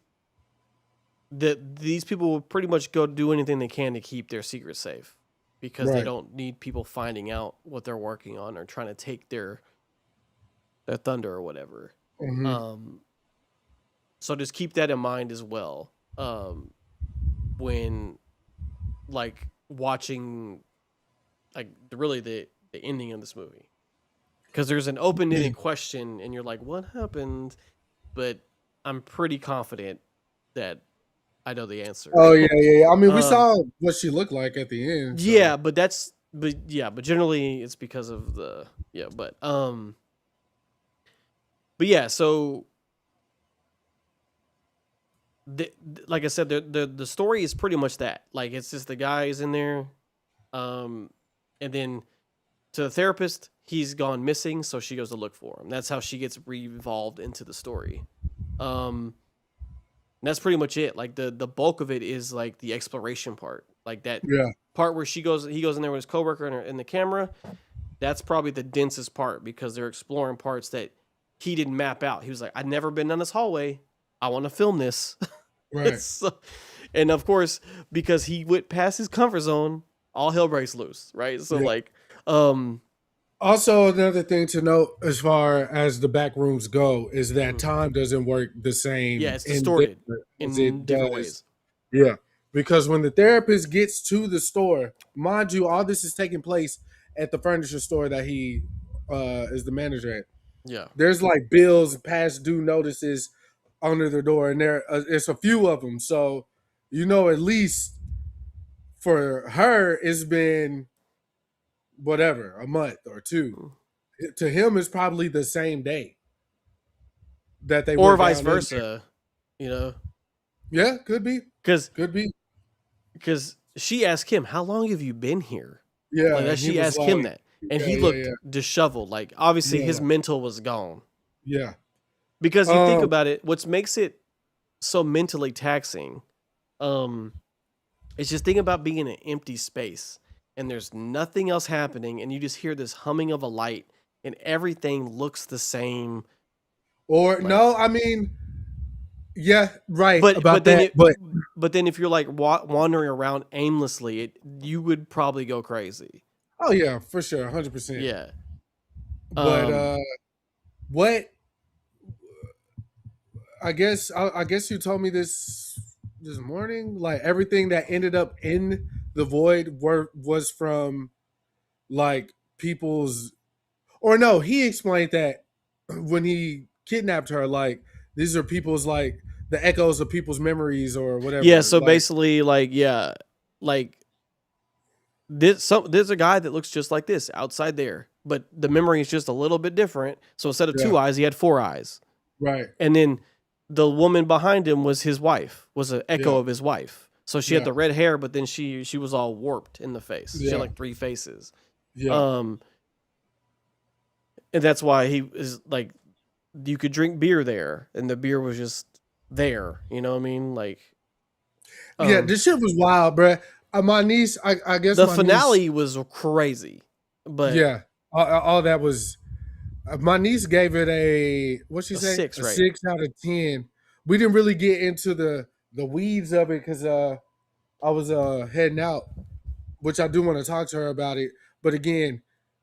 these people will pretty much go do anything they can to keep their secret safe because they Right. don't need people finding out what they're working on or trying to take their thunder or whatever. Hmm. So just keep that in mind as well. When like watching like really the ending of this movie, because there's an open-ended question and you're like, what happened? But I'm pretty confident that I know the answer. Oh yeah, yeah, yeah. I mean, we um saw what she looked like at the end. So yeah, but generally it's because of the but yeah, so like I said, the story is pretty much that. Like it's just the guy is in there, and then to the therapist, he's gone missing, so she goes to look for him. That's how she gets revolved into the story. And that's pretty much it. Like the bulk of it is like the exploration part, like that yeah, part where he goes in there with his coworker in the camera. That's probably the densest part because they're exploring parts that he didn't map out. He was like, I've never been down this hallway. I want to film this. right. So, and of course, because he went past his comfort zone, all hell breaks loose, right? So Yeah. like, Also, another thing to note as far as the back rooms go is that time doesn't work the yeah, same it's in distorted there as in it different does. ways. Yeah, because when the therapist gets to the store, mind you, all this is taking place at the furniture store that he is the manager at. Yeah. There's like bills, past due notices under the door, and it's a few of them. So, at least for her, it's been whatever, a month or two. To him, it's probably the same day that they Or went vice down in there. versa, you know, Yeah, could be, because could be. she asked him, "How long have you been here?" Yeah, Like that. and he She was asked him like, that, and yeah, he yeah, looked yeah, disheveled. Like obviously his yeah, mental was gone. yeah. Because you think Um, about it, what makes it so mentally taxing, um, is just think about being in an empty space and there's nothing else happening, and you just hear this humming of a light, and everything looks the same. or Like, no, I mean, yeah, right but about then that, but if you're like wandering around aimlessly, you would probably go crazy. oh yeah, for sure, 100%. Yeah. But Um. what I guess you told me this morning. Like everything that ended up in the void was from like people's, or no, he explained that when he kidnapped her, like these are people's, like the echoes of people's memories or Yeah. whatever. So Like basically, like there's a guy that looks just like this outside there, but the memory is just a little bit different. So instead of yeah, 2 eyes, he had 4 eyes, right, and then the woman behind him was his wife, was an echo yeah, of his wife. So she had yeah, the red hair, but then she was all warped in the face. She had yeah, like 3 faces. yeah, Um, and that's why he is like, you could drink beer there, and the beer was just there. You know what I mean? Like, Yeah, this shit was wild, bro. My niece, I guess the my niece, finale was crazy, but yeah, all that was. My niece gave it a what she a say 6, a right? 6 out of 10. We didn't really get into the weeds of it because I was heading out, which I do want to talk to her about it. But again,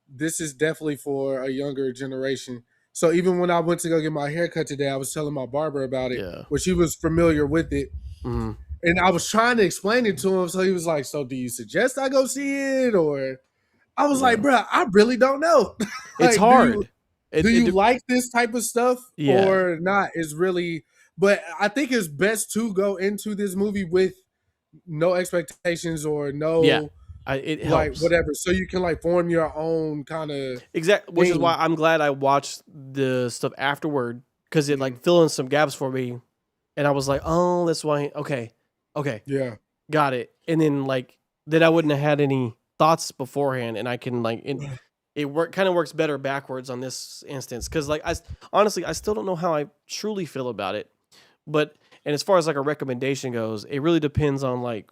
this is definitely for a younger generation. So even when I went to go get my hair cut today, I was telling my barber about it, Yeah. which he was familiar with it. Mm-hmm. And I was trying to explain it to him. So he was like, "So do you suggest I go see it?" Or I was like, Yeah. "Bro, I really don't know. It's Like, hard. do you like this type of stuff Yeah. or not?" Is really, but I think it's best to go into this movie with no expectations or Yeah. no It like helps. whatever, so you can like form your own kind of Exactly, which is why thing. I'm glad I watched the stuff afterward because it like filled in some gaps for me, and I was like, oh, that's why. Okay, Yeah, got it. And then like then I wouldn't have had any thoughts beforehand, and I can like kind of works better backwards on this instance because like honestly I still don't know how I truly feel about it, but and as far as like a recommendation goes, it really depends on like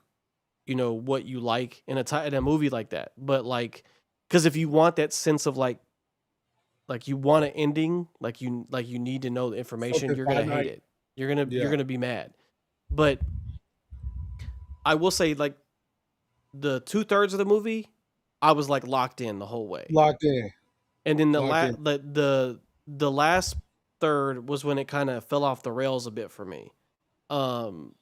what you like in a movie like that, but like because if you want that sense of like you want an ending, like you need to know the information, something you're gonna hate finite. it. You're Yeah, gonna be mad. But I will say like the 2/3 of the movie, I was like locked in the whole way. locked in, And then locked in. the last third was when it kind of fell off the rails a bit for me. Um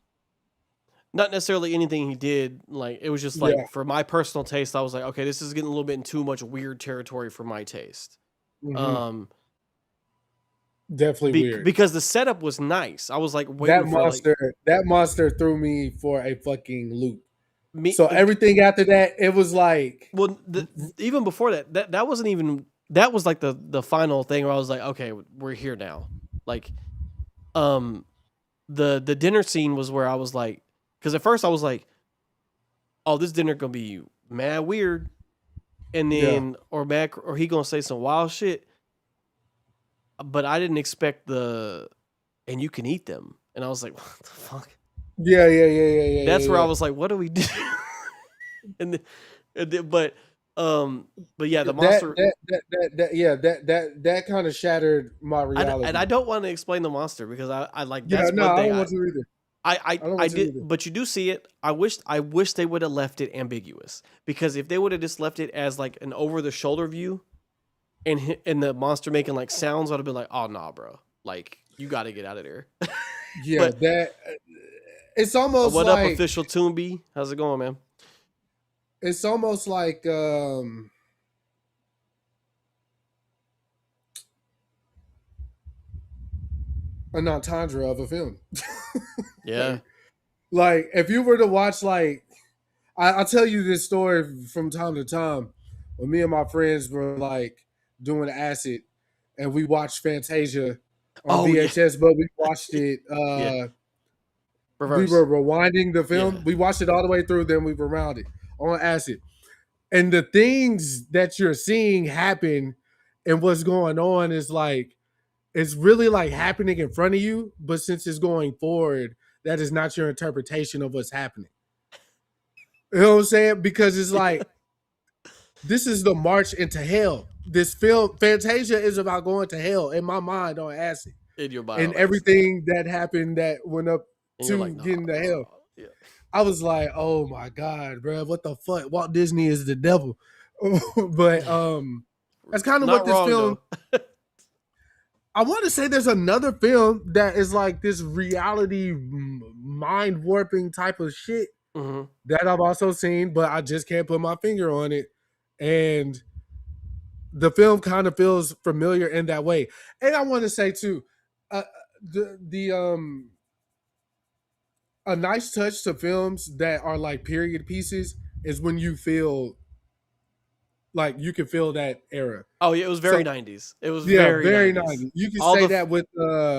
Not necessarily anything he did, like it was just Yeah, like for my personal taste, I was like, okay, this is getting a little bit in too much weird territory for my taste. hmm Um definitely weird. because the setup was nice. I was like That waiting for like monster, that monster threw me for a fucking loop. me. So everything after that, it was like, Well, even before that wasn't even that was like the final thing where I was like, okay, we're here now. Like, um, the dinner scene was where I was like, because at first I was like, oh, this dinner gonna be mad weird, and yeah, then or he gonna say some wild shit, but I didn't expect and you can eat them, and I was like, what the fuck? That's where I yeah. was like, what do we do? and, but yeah, the That monster. yeah, that kind of shattered my And I reality. don't want to explain the monster because I like Yeah, that's no, one I thing don't want to either. I don't I want to did, either. but you do see it. I wish they would have left it ambiguous because if they would have just left it as like an over the shoulder view and the monster making like sounds, I'd have been like, oh nah, bro, like you got to get out of there. Yeah, But that it's almost what up, like official Toonby? How's it going, man? it's almost like an entendre of a film. Yeah. like, like if you were to watch like I'll tell you this story from time to time when me and my friends were like doing acid and we watched Fantasia on Oh yeah. VHS, but we watched it Yeah. we Reverse. were rewinding the film. Yeah. We watched it all the way through, then we rewound it on acid. And the things that you're seeing happen and what's going on is like it's really like happening in front of you, but since it's going forward, that is not your interpretation of what's happening. You know what I'm saying? Because it's like this is the march into hell. This film, Fantasia, is about going to hell in my mind on acid. In your And bio acid. everything that happened that went up And you're to like, nah, getting to hell. bro. Yeah. I was like, oh my God, bro, what the fuck? Walt Disney is the devil. But that's kind of what Not this wrong film. though. I want to say there's another film that is like this reality mind warping type of shit Mm-hmm. that I've also seen, but I just can't put my finger on it. And the film kind of feels familiar in that way. And I want to say too, uh, the a nice touch to films that are like period pieces is when you feel like you can feel that era. Oh yeah, it was very So 90s. It was yeah, very very 90s. 90s. You can All say the that with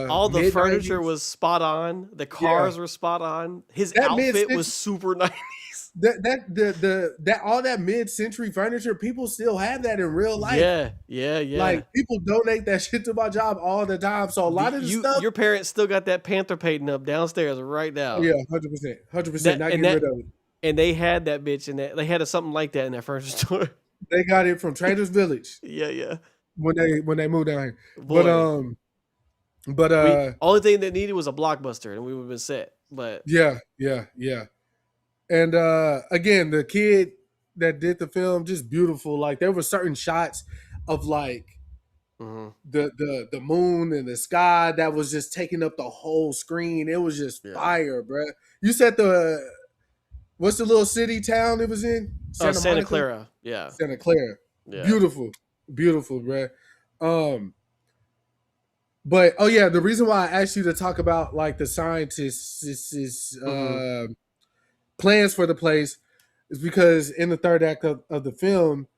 all the mid furniture 90s. was spot on. The Yeah, cars were spot on. His that mid outfit was 60s. super 90s. that all that mid-century furniture, people still have that in real life. Yeah. Like people donate that shit to my job all the time. So a lot of the stuff, Your parents still got that Panther painting up downstairs right oh now. yeah, 100%, 100%, not getting rid of it. And they had that bitch in that. They had something like that in that furniture store. They got it from Traders Village Yeah. when they moved down here. Boy, But only thing that needed was a Blockbuster, and we would have been set. But yeah. And again, the kid that did the film, just beautiful. Like there were certain shots of like the moon and the sky that was just taking up the whole screen. It was just fire, bruh. You said what's the little city town it was in? Santa Clara. Yeah. Santa Clara. Yeah. Beautiful, bruh. But oh yeah, the reason why I asked you to talk about like the scientists' plans for the place is because in the third act of the film,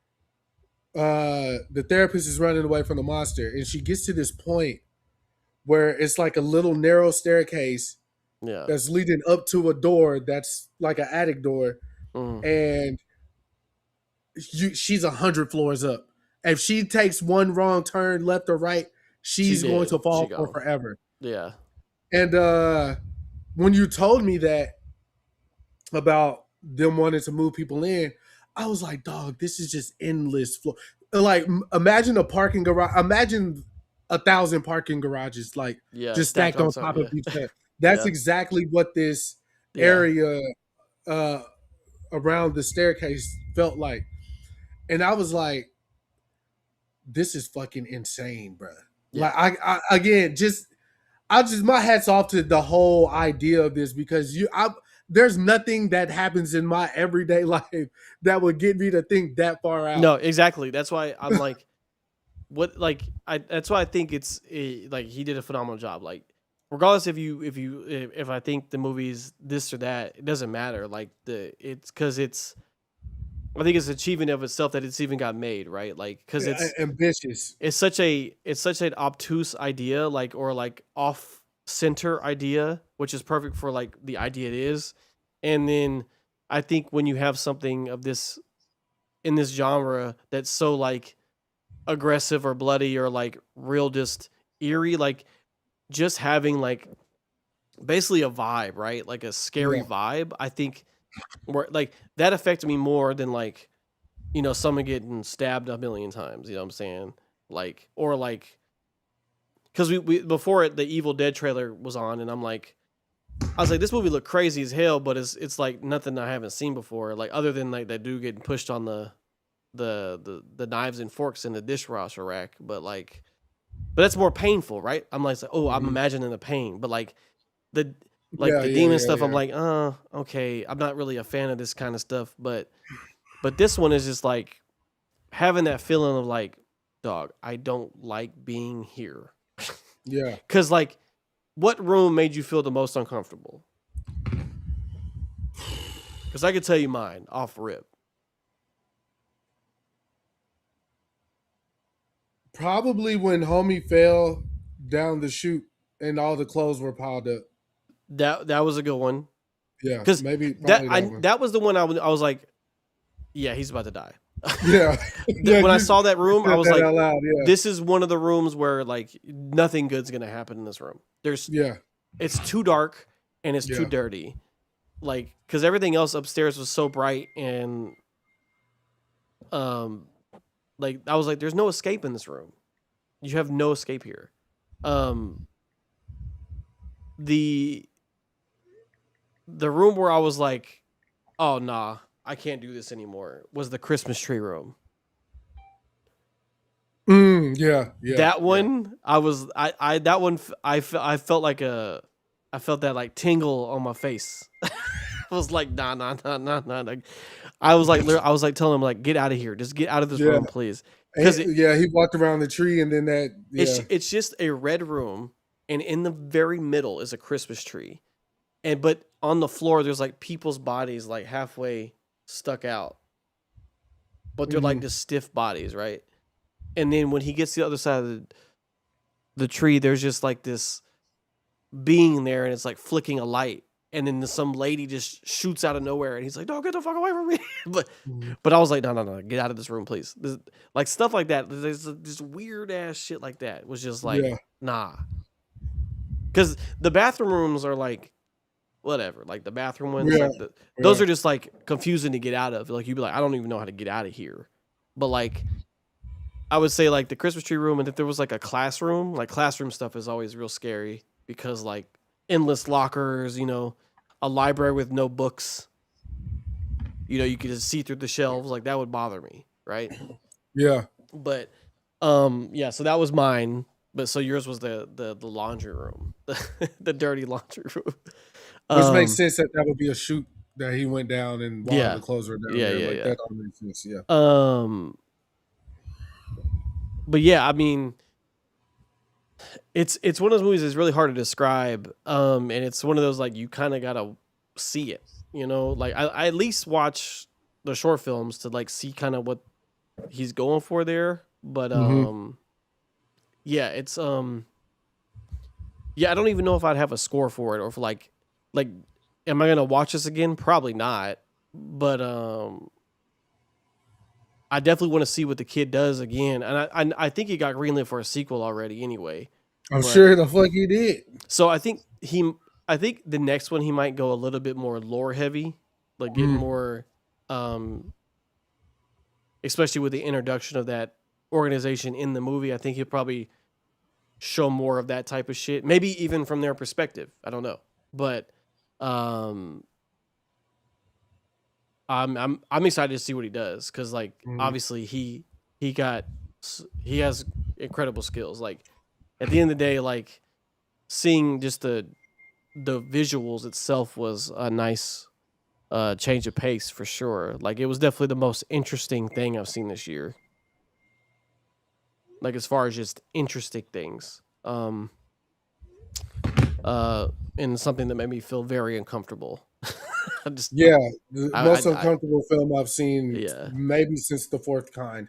the therapist is running away from the monster, and she gets to this point where it's like a little narrow staircase that's leading up to a door that's like an attic door, and she's 100 floors up. If she takes one wrong turn left or right, she's going to fall for forever. Yeah. And when you told me that about them wanting to move people in, I was like, dog, this is just endless floor. Like, imagine a parking garage. Imagine 1,000 parking garages, like just stacked on top of each other. That's exactly what this area around the staircase felt like. And I was like, this is fucking insane, bro. Yeah. Like I again, my hat's off to the whole idea of this, because there's nothing that happens in my everyday life that would get me to think that far out. No, exactly. That's why I'm like, that's why I think it's like he did a phenomenal job. Like, regardless if I think the movie's this or that, it doesn't matter. Like I think it's achievement of itself that it's even got made, right? Like, because it's ambitious. It's such an obtuse idea, like, or like off center idea, which is perfect for like the idea it is. And then I think when you have something of this in this genre that's so like aggressive or bloody or like real just eerie, like just having like basically a vibe, right? Like a scary vibe. I think more like that affected me more than like, you know, someone getting stabbed 1,000,000 times. You know what I'm saying? Like, or like, because we before the Evil Dead trailer was on, and I was like, this movie looked crazy as hell, but it's like nothing I haven't seen before. Like, other than like that dude getting pushed on the knives and forks in the dishwasher rack, but that's more painful, right? I'm like, oh, I'm imagining the pain, but like the demon stuff, I'm like, okay, I'm not really a fan of this kind of stuff, but this one is just like having that feeling of like, dog, I don't like being here. Yeah. Because like, what room made you feel the most uncomfortable? Because I could tell you mine off rip. Probably when homie fell down the chute and all the clothes were piled up. That was a good one. Yeah, because maybe that was the one I was like, yeah, he's about to die. Yeah. When I saw that room, I was like, loud, this is one of the rooms where like nothing good's gonna happen in this room. It's too dark and it's too dirty. Like, because everything else upstairs was so bright and like I was like, there's no escape in this room. You have no escape here. The room where I was like, oh nah, I can't do this anymore, was the Christmas tree room. Yeah. That one, I felt like I felt that like tingle on my face. I was like, nah. Like, I was like telling him like, get out of here, just get out of this room, please. Because he walked around the tree and then that. Yeah. It's just a red room, and in the very middle is a Christmas tree, but on the floor there's like people's bodies like halfway stuck out, but they're like just stiff bodies, right? And then when he gets to the other side of the tree, there's just like this being there, and it's like flicking a light, and then some lady just shoots out of nowhere, and he's like, "No, get the fuck away from me!" but I was like, "No, get out of this room, please." Like stuff like that. There's just weird ass shit like that. Was just like, nah, because the bathroom rooms are like, whatever. Like the bathroom ones, like those are just like confusing to get out of. Like you'd be like, I don't even know how to get out of here. But like, I would say like the Christmas tree room, and if there was like a classroom, like classroom stuff is always real scary because like endless lockers, a library with no books. You could just see through the shelves. Like that would bother me, right? Yeah. But so that was mine. But so yours was the laundry room, the dirty laundry room. Which makes sense that would be a shoot that he went down and while the clothes were down there. Like that all makes sense, yeah. But yeah, I mean, it's one of those movies that's really hard to describe. And it's one of those like you kind of gotta see it, Like I at least watch the short films to like see kind of what he's going for there. But yeah, it's yeah, I don't even know if I'd have a score for it or if like, am I gonna watch this again? Probably not. But I definitely want to see what the kid does again, and I think he got greenlit for a sequel already. Anyway, I'm sure the fuck he did. So I think the next one he might go a little bit more lore heavy, like get more, especially with the introduction of that organization in the movie. I think he'll probably show more of that type of shit, maybe even from their perspective. I don't know, but I'm excited to see what he does because like obviously he has incredible skills. Like at the end of the day, like seeing just the visuals itself was a nice change of pace for sure. Like it was definitely the most interesting thing I've seen this year. Like as far as just interesting things, and something that made me feel very uncomfortable. The most uncomfortable film I've seen, maybe since The Fourth Kind.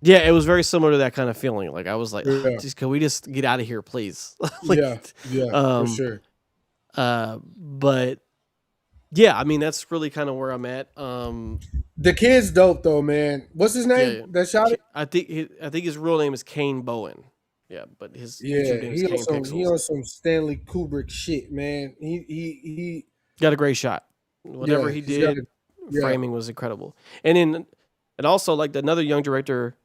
Yeah, it was very similar to that kind of feeling. Like I was like, can we just get out of here, please? For sure. But yeah, I mean that's really kind of where I'm at. The kid's dope though, man. What's his name? That shot it? I think his real name is Kane Bowen. Yeah, but his YouTube name is Kane Pixels. He on some Stanley Kubrick shit, man. He got a great shot. Whatever he did, framing was incredible. And also like another young director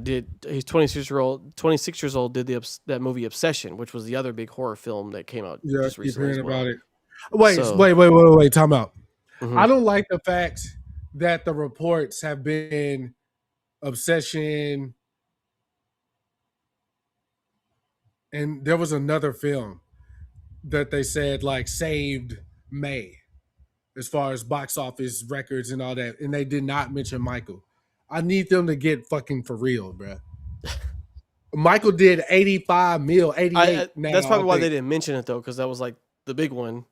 he's 26 years old did that movie Obsession, which was the other big horror film that came out just recently. About it. Wait, time out. I don't like the fact that the reports have been Obsession, and there was another film that they said like saved May as far as box office records and all that, and they did not mention Michael. I need them to get fucking for real, bro. Michael did 85 mil, 88 now. That's probably why they didn't mention it though, because that was like the big one.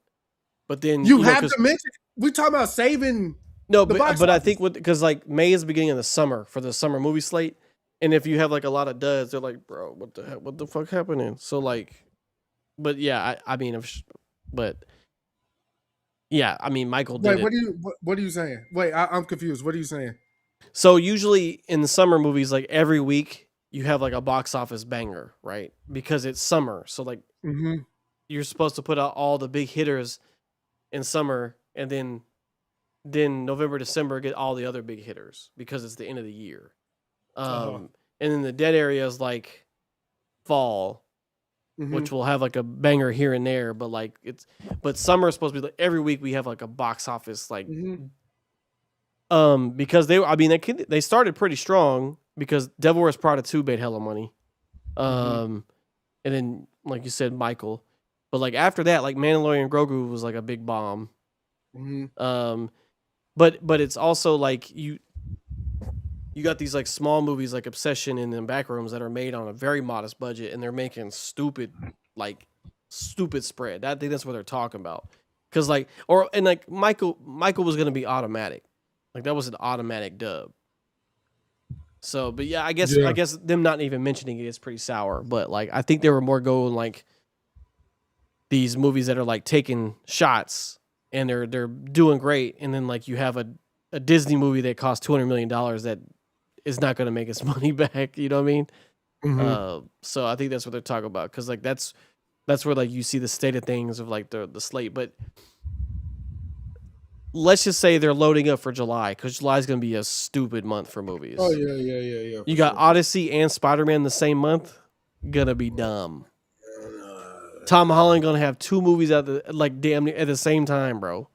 But then you have to mention it. We talking about saving. No, but I think because like May is the beginning of the summer for the summer movie slate, and if you have like a lot of duds, they're like, bro, what the fuck happening? So like, but yeah, I mean, yeah, I mean, Michael did. Wait, what are you saying? Wait, I'm confused. What are you saying? So usually in the summer movies, like every week you have like a box office banger, right? Because it's summer, so like you're supposed to put out all the big hitters in summer, and then November, December get all the other big hitters because it's the end of the year. And then the dead area is like fall, which will have like a banger here and there, but summer is supposed to be like every week we have like a box office like because they started pretty strong because Devil Wears Prada 2 made hella money. And then like you said, Michael. But like after that, like Mandalorian Grogu was like a big bomb. But it's also like you got these like small movies like Obsession and then Backrooms that are made on a very modest budget, and they're making stupid spread. I think that's what they're talking about. Cause Michael was gonna be automatic, like that was an automatic dub. So, but yeah, I guess them not even mentioning it is pretty sour. But like I think they were more going like these movies that are like taking shots and they're doing great, and then like you have a Disney movie that costs $200 million that is not going to make its money back. You know what I mean? Mm-hmm. So I think that's what they're talking about, because like that's where like you see the state of things of like the slate. But let's just say they're loading up for July, because July is going to be a stupid month for movies. Oh yeah. You got Odyssey and Spider-Man the same month. Gonna be dumb. Tom Holland gonna have 2 movies at the like damn near at the same time, bro.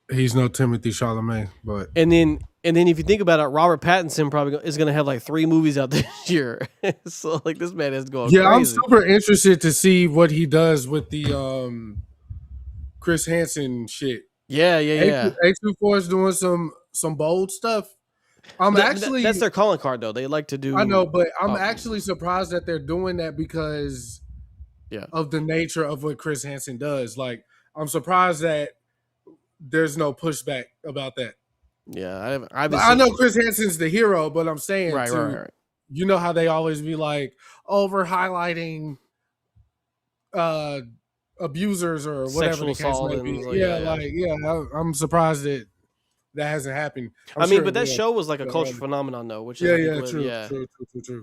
He's no Timothy Chalamet, but and then if you think about it, Robert Pattinson probably is gonna have like 3 movies out this year. So like this man is going crazy. I'm super interested to see what he does with the Chris Hansen shit. Yeah. A24 is doing some bold stuff. That's their calling card though. They like to do. I know, but I'm actually surprised that they're doing that because of the nature of what Chris Hansen does. Like, I'm surprised that there's no pushback about that. Yeah, I know Chris Hansen's the hero, but I'm saying right. You know how they always be like over highlighting abusers or whatever the case may be. I'm surprised that hasn't happened. But that show was like a cultural phenomenon though, which is true.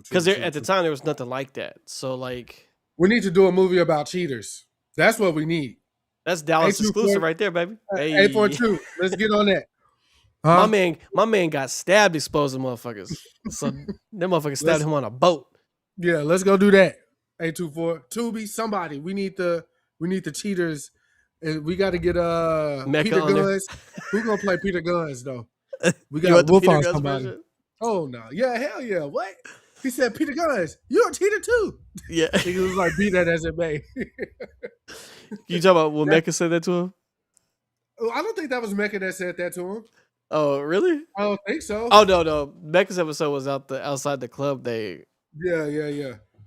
Because at the time there was nothing like that. So like, we need to do a movie about cheaters. That's what we need. That's Dallas exclusive right there, baby. Hey. 842. Let's get on that. Huh? My man got stabbed exposing motherfuckers. So them motherfuckers stabbed him on a boat. Yeah, let's go do that. 824. Tubi, somebody. We need the cheaters. And we got to get Peter Guns. Who's gonna play Peter Guns though? We'll find somebody. Version? Oh no, yeah, hell yeah. What? He said Peter Guns. You're a cheater too. Yeah, he was like, be that as it may. You talk about when Mecca said that to him? I don't think that was Mecca that said that to him. Oh really? I don't think so. Oh no. Mecca's episode was outside the club. Yeah.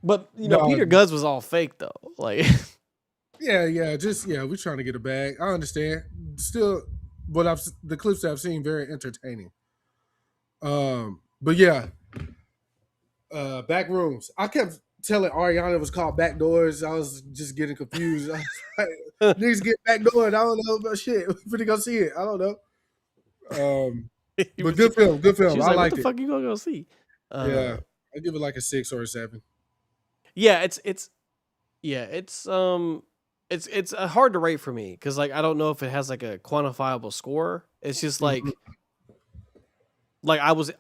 But Peter Guns was all fake though. Like. Yeah, we're trying to get a bag. I understand. Still, but the clips that I've seen very entertaining. But yeah, Backrooms. I kept telling Ariana it was called Backdoors. I was just getting confused. I was like, niggas get backdoored. I don't know about shit. We're finna go see it. I don't know. But good film. I liked it. What the fuck you gonna go see? Yeah, I give it like a 6 or a 7. Yeah, it's hard to rate for me because like I don't know if it has like a quantifiable score. It's just like it was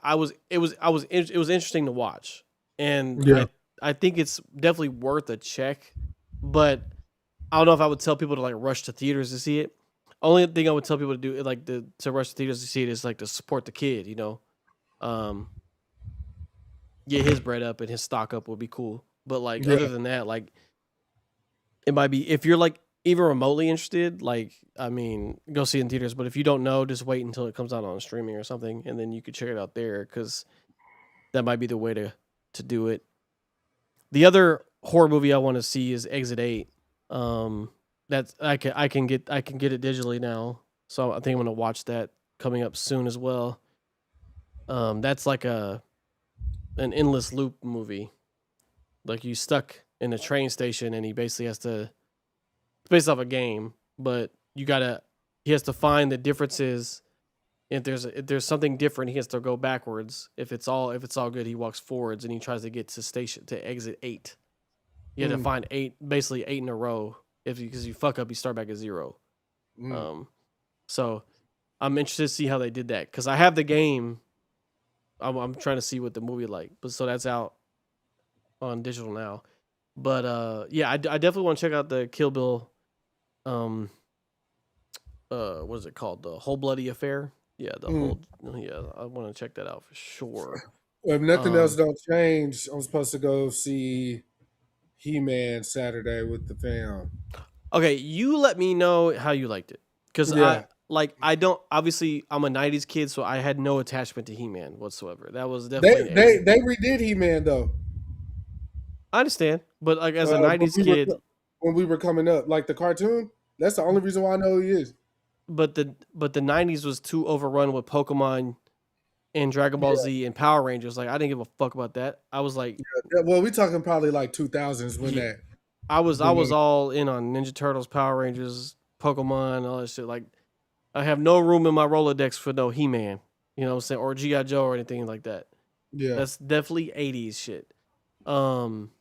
interesting to watch, and I think it's definitely worth a check. But I don't know if I would tell people to like rush to theaters to see it. Only thing I would tell people to do like to rush to theaters to see it is like to support the kid, get his bread up and his stock up would be cool. But like other than that, like. It might be, if you're like even remotely interested, like, I mean, go see it in theaters. But if you don't know, just wait until it comes out on streaming or something, and then you could check it out there, because that might be the way to do it. The other horror movie I want to see is Exit 8. That's I can get it digitally now, so I think I'm gonna watch that coming up soon as well. That's like an endless loop movie, like you stuck in a train station, and he basically has to. It's based off a game, but he has to find the differences. If there's something different, he has to go backwards. If it's all good, he walks forwards, and he tries to get to exit 8. You have to find 8 in a row. Because you fuck up, you start back at 0. So I'm interested to see how they did that, because I have the game. I'm trying to see what the movie like, but so that's out on digital now. But I definitely want to check out the Kill Bill. What is it called? The Whole Bloody Affair. Yeah, I want to check that out for sure. If nothing else don't change, I'm supposed to go see He-Man Saturday with the fam. Okay, you let me know how you liked it, because I don't, obviously I'm a 90s kid, so I had no attachment to He-Man whatsoever. That was definitely they redid He-Man though. I understand, but like as a 90s kid, when we were coming up, like the cartoon, that's the only reason why I know who he is. But the 90s was too overrun with Pokemon and Dragon Ball Z and Power Rangers. Like I didn't give a fuck about that. I was like, well, we talking probably like 2000s when that. I was The new, all in on Ninja Turtles, Power Rangers, Pokemon, all that shit. Like I have no room in my Rolodex for no He-Man, you know what I'm saying, or G.I. Joe or anything like that. yeah. That's definitely 80s shit. Um,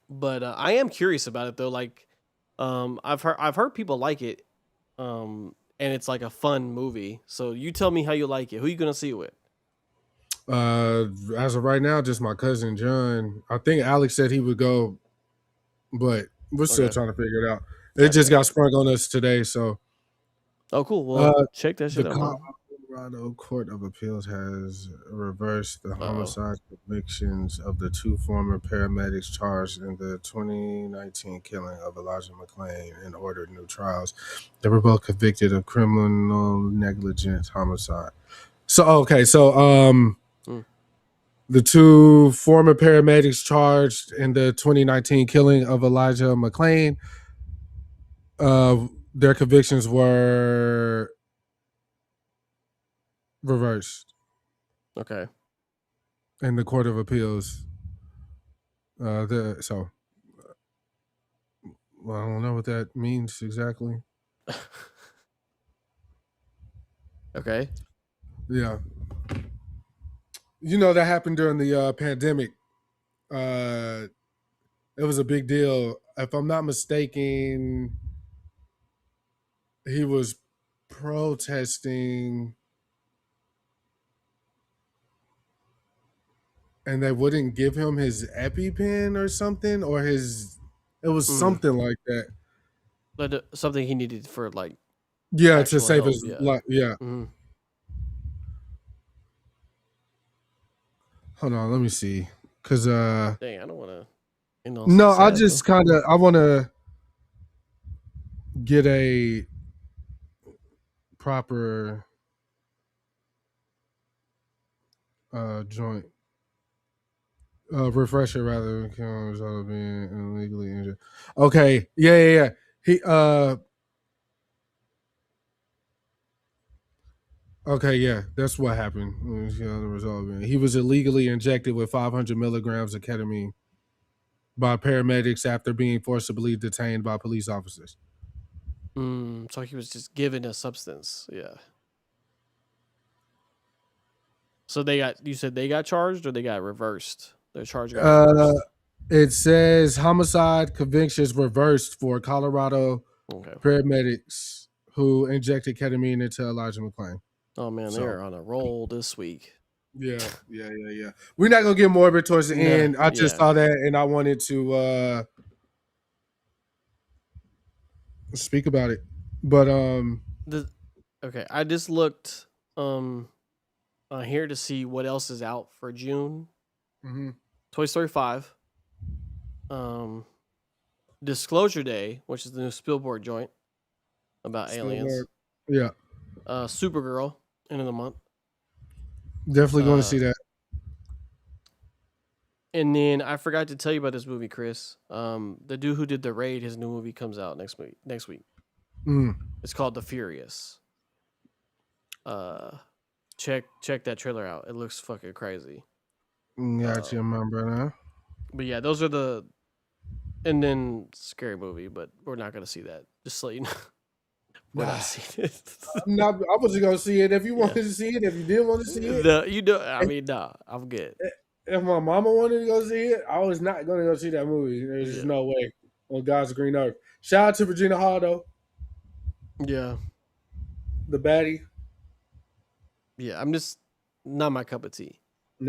but I am curious about it though. Like, I've heard people like it, and it's like a fun movie. So you tell me how you like it. Who you gonna see it with? As of right now, just my cousin John. I think Alex said he would go, but we're still Okay, trying to figure it out. It just okay. got sprung on us today, so Oh, cool. Well, uh, check that the shit out, man. Colorado Court of Appeals has reversed the Oh, homicide convictions of the two former paramedics charged in the 2019 killing of Elijah McClain and ordered new trials. They were both convicted of criminal negligence homicide. So okay, so mm, the two former paramedics charged in the 2019 killing of Elijah McClain, their convictions were reversed okay. in the Court of Appeals. So well, I don't know what that means exactly. Okay. Yeah, you know that happened during the pandemic. Uh, it was a big deal. If I'm not mistaken, he was protesting and they wouldn't give him his EpiPen or something, or his. It was Mm. something like that. But something he needed for like Yeah, to actual save help. his Yeah. life. Yeah. Mm. Hold on, let me see. Cause Dang, I don't want to end on some no, I sad though. just kind of I want to get a proper joint refresher rather than result of being illegally injured. Okay, yeah. He okay, yeah, that's what happened. He was illegally injected with 500 milligrams of ketamine by paramedics after being forcibly detained by police officers. So he was just given a substance. Yeah. So they got, you said they got charged or they got reversed? Their charge got Uh, reversed. it says homicide convictions reversed for Colorado Okay. paramedics who injected ketamine into Elijah McClain. Oh man, they So are on a roll this week. yeah. We're not gonna get morbid towards the Nah, end. I just yeah. saw that and I wanted to speak about it. But The okay, I just looked um on here to see what else is out for June. mhm. Toy Story 5. Um Disclosure Day, which is the new Spielberg joint about Still aliens. work. Yeah, Supergirl, end of the month. definitely going to Uh see that. and then I forgot to tell you about this movie, Chris. The dude who did The Raid, his new movie comes out next week. Mm. It's called The Furious. Uh check that trailer out. It looks fucking crazy. Got you, Um my brother. but yeah, those are the, and then scary movie, but we're not gonna see that. Just so you know. We're not Nah, seeing it. I'm not. I was just gonna see it if you Yeah. wanted to see it. If you didn't want to see it, I mean, nah, I'm good. if my mama wanted to go see it, I was not gonna go see that movie. There's just Yeah. no way on God's green earth. Shout out to Regina Hall though, Yeah. the baddie. Yeah. I'm just not my cup of tea. Uh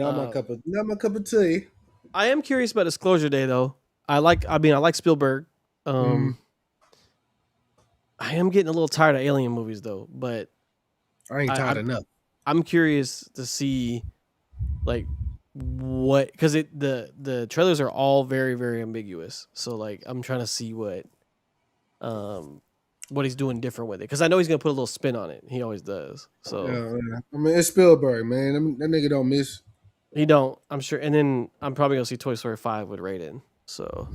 Not my cup of tea. I am curious about Disclosure Day though. I like Spielberg. Mm, Um I am getting a little tired of alien movies though, but I ain't I, tired I'm enough. I'm curious to see like what, because the trailers are all very very ambiguous. So like I'm trying to see um what he's doing different with it, because I know he's gonna put a little spin on it. He always does. So Yeah. I mean, it's Spielberg, man. That nigga don't miss. he don't. I'm sure. And then I'm probably gonna see Toy Story 5 with Raiden. So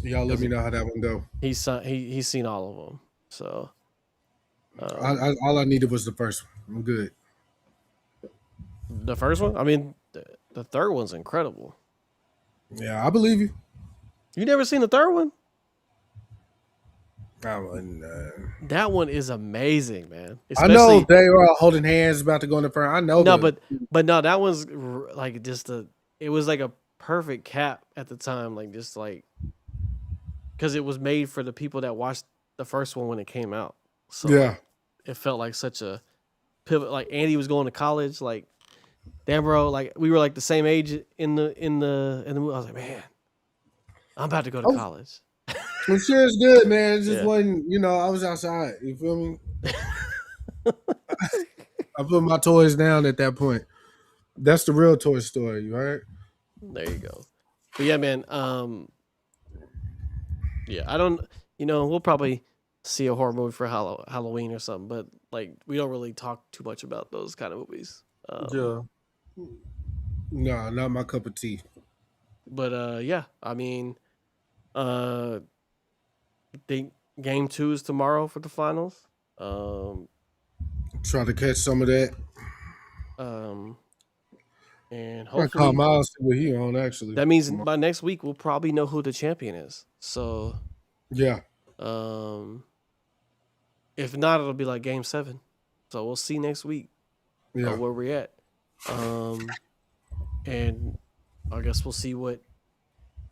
Y'all let because me know how that one go. he's seen all of them. So All I needed was the first one. I'm good. the first one, I mean, the third one's incredible. Yeah, I believe you. You never seen the third one? That one is amazing, man. I know Especially they were all holding hands about to go in the front. I know no, the but no, that one's like just it was like a perfect cap at the time, like just like because it was made for the people that watched the first one when it came out. So yeah. it felt like such a pivot. Like Andy was going to college, like damn bro, like we were like the same age in the movie. I was like, man, I'm about to go to college. I'm sure it's good, man. It just Yeah. wasn't, I was outside. You feel me? I put my toys down at that point. That's the real Toy Story, right? There you go. But yeah, man. Yeah, I don't. We'll probably see a horror movie for Halloween or something, but like we don't really talk too much about those kind of movies. Yeah. No, not my cup of tea. But yeah, I mean, I think game 2 is tomorrow for the finals. Try to catch some of that. And I call hopefully Miles see what he on actually. that means by next week we'll probably know who the champion is. So yeah. If not, it'll be like game 7. So we'll see next week Yeah. where we're at. And I guess we'll see what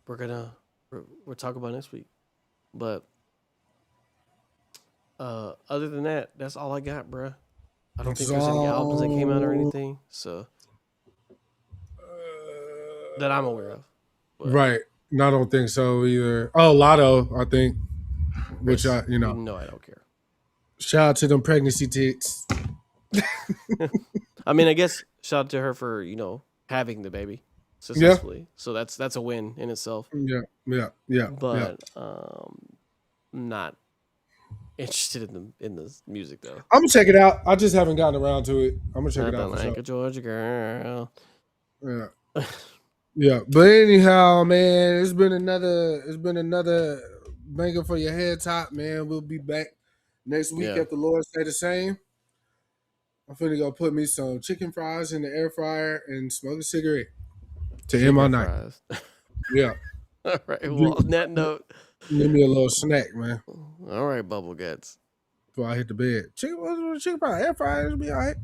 we're talking about next week. But other than that, that's all I got, bruh. I don't think there's any albums that came out or anything, so that I'm aware of. But, right. No, I don't think so either. Oh, Lotto, I think. Which No, I don't care. Shout out to them pregnancy tits. I mean, I guess shout out to her for having the baby successfully. Yeah. So that's a win in itself. Yeah. But I'm not interested in the music though. I'm gonna check it out. I just haven't gotten around to it. I'm gonna check it out. Like a Georgia girl. Yeah. Yeah. But anyhow, man, it's been another banger for your head top, man. We'll be back next week if the Lord say the same. I'm finna go put me some chicken fries in the air fryer and smoke a cigarette to end my night. Yeah. All right. Well, on that note, give me a little snack, man. All right, Bubble Guts. Before I hit the bed. Chicken fries, air fryer, it'll be all right.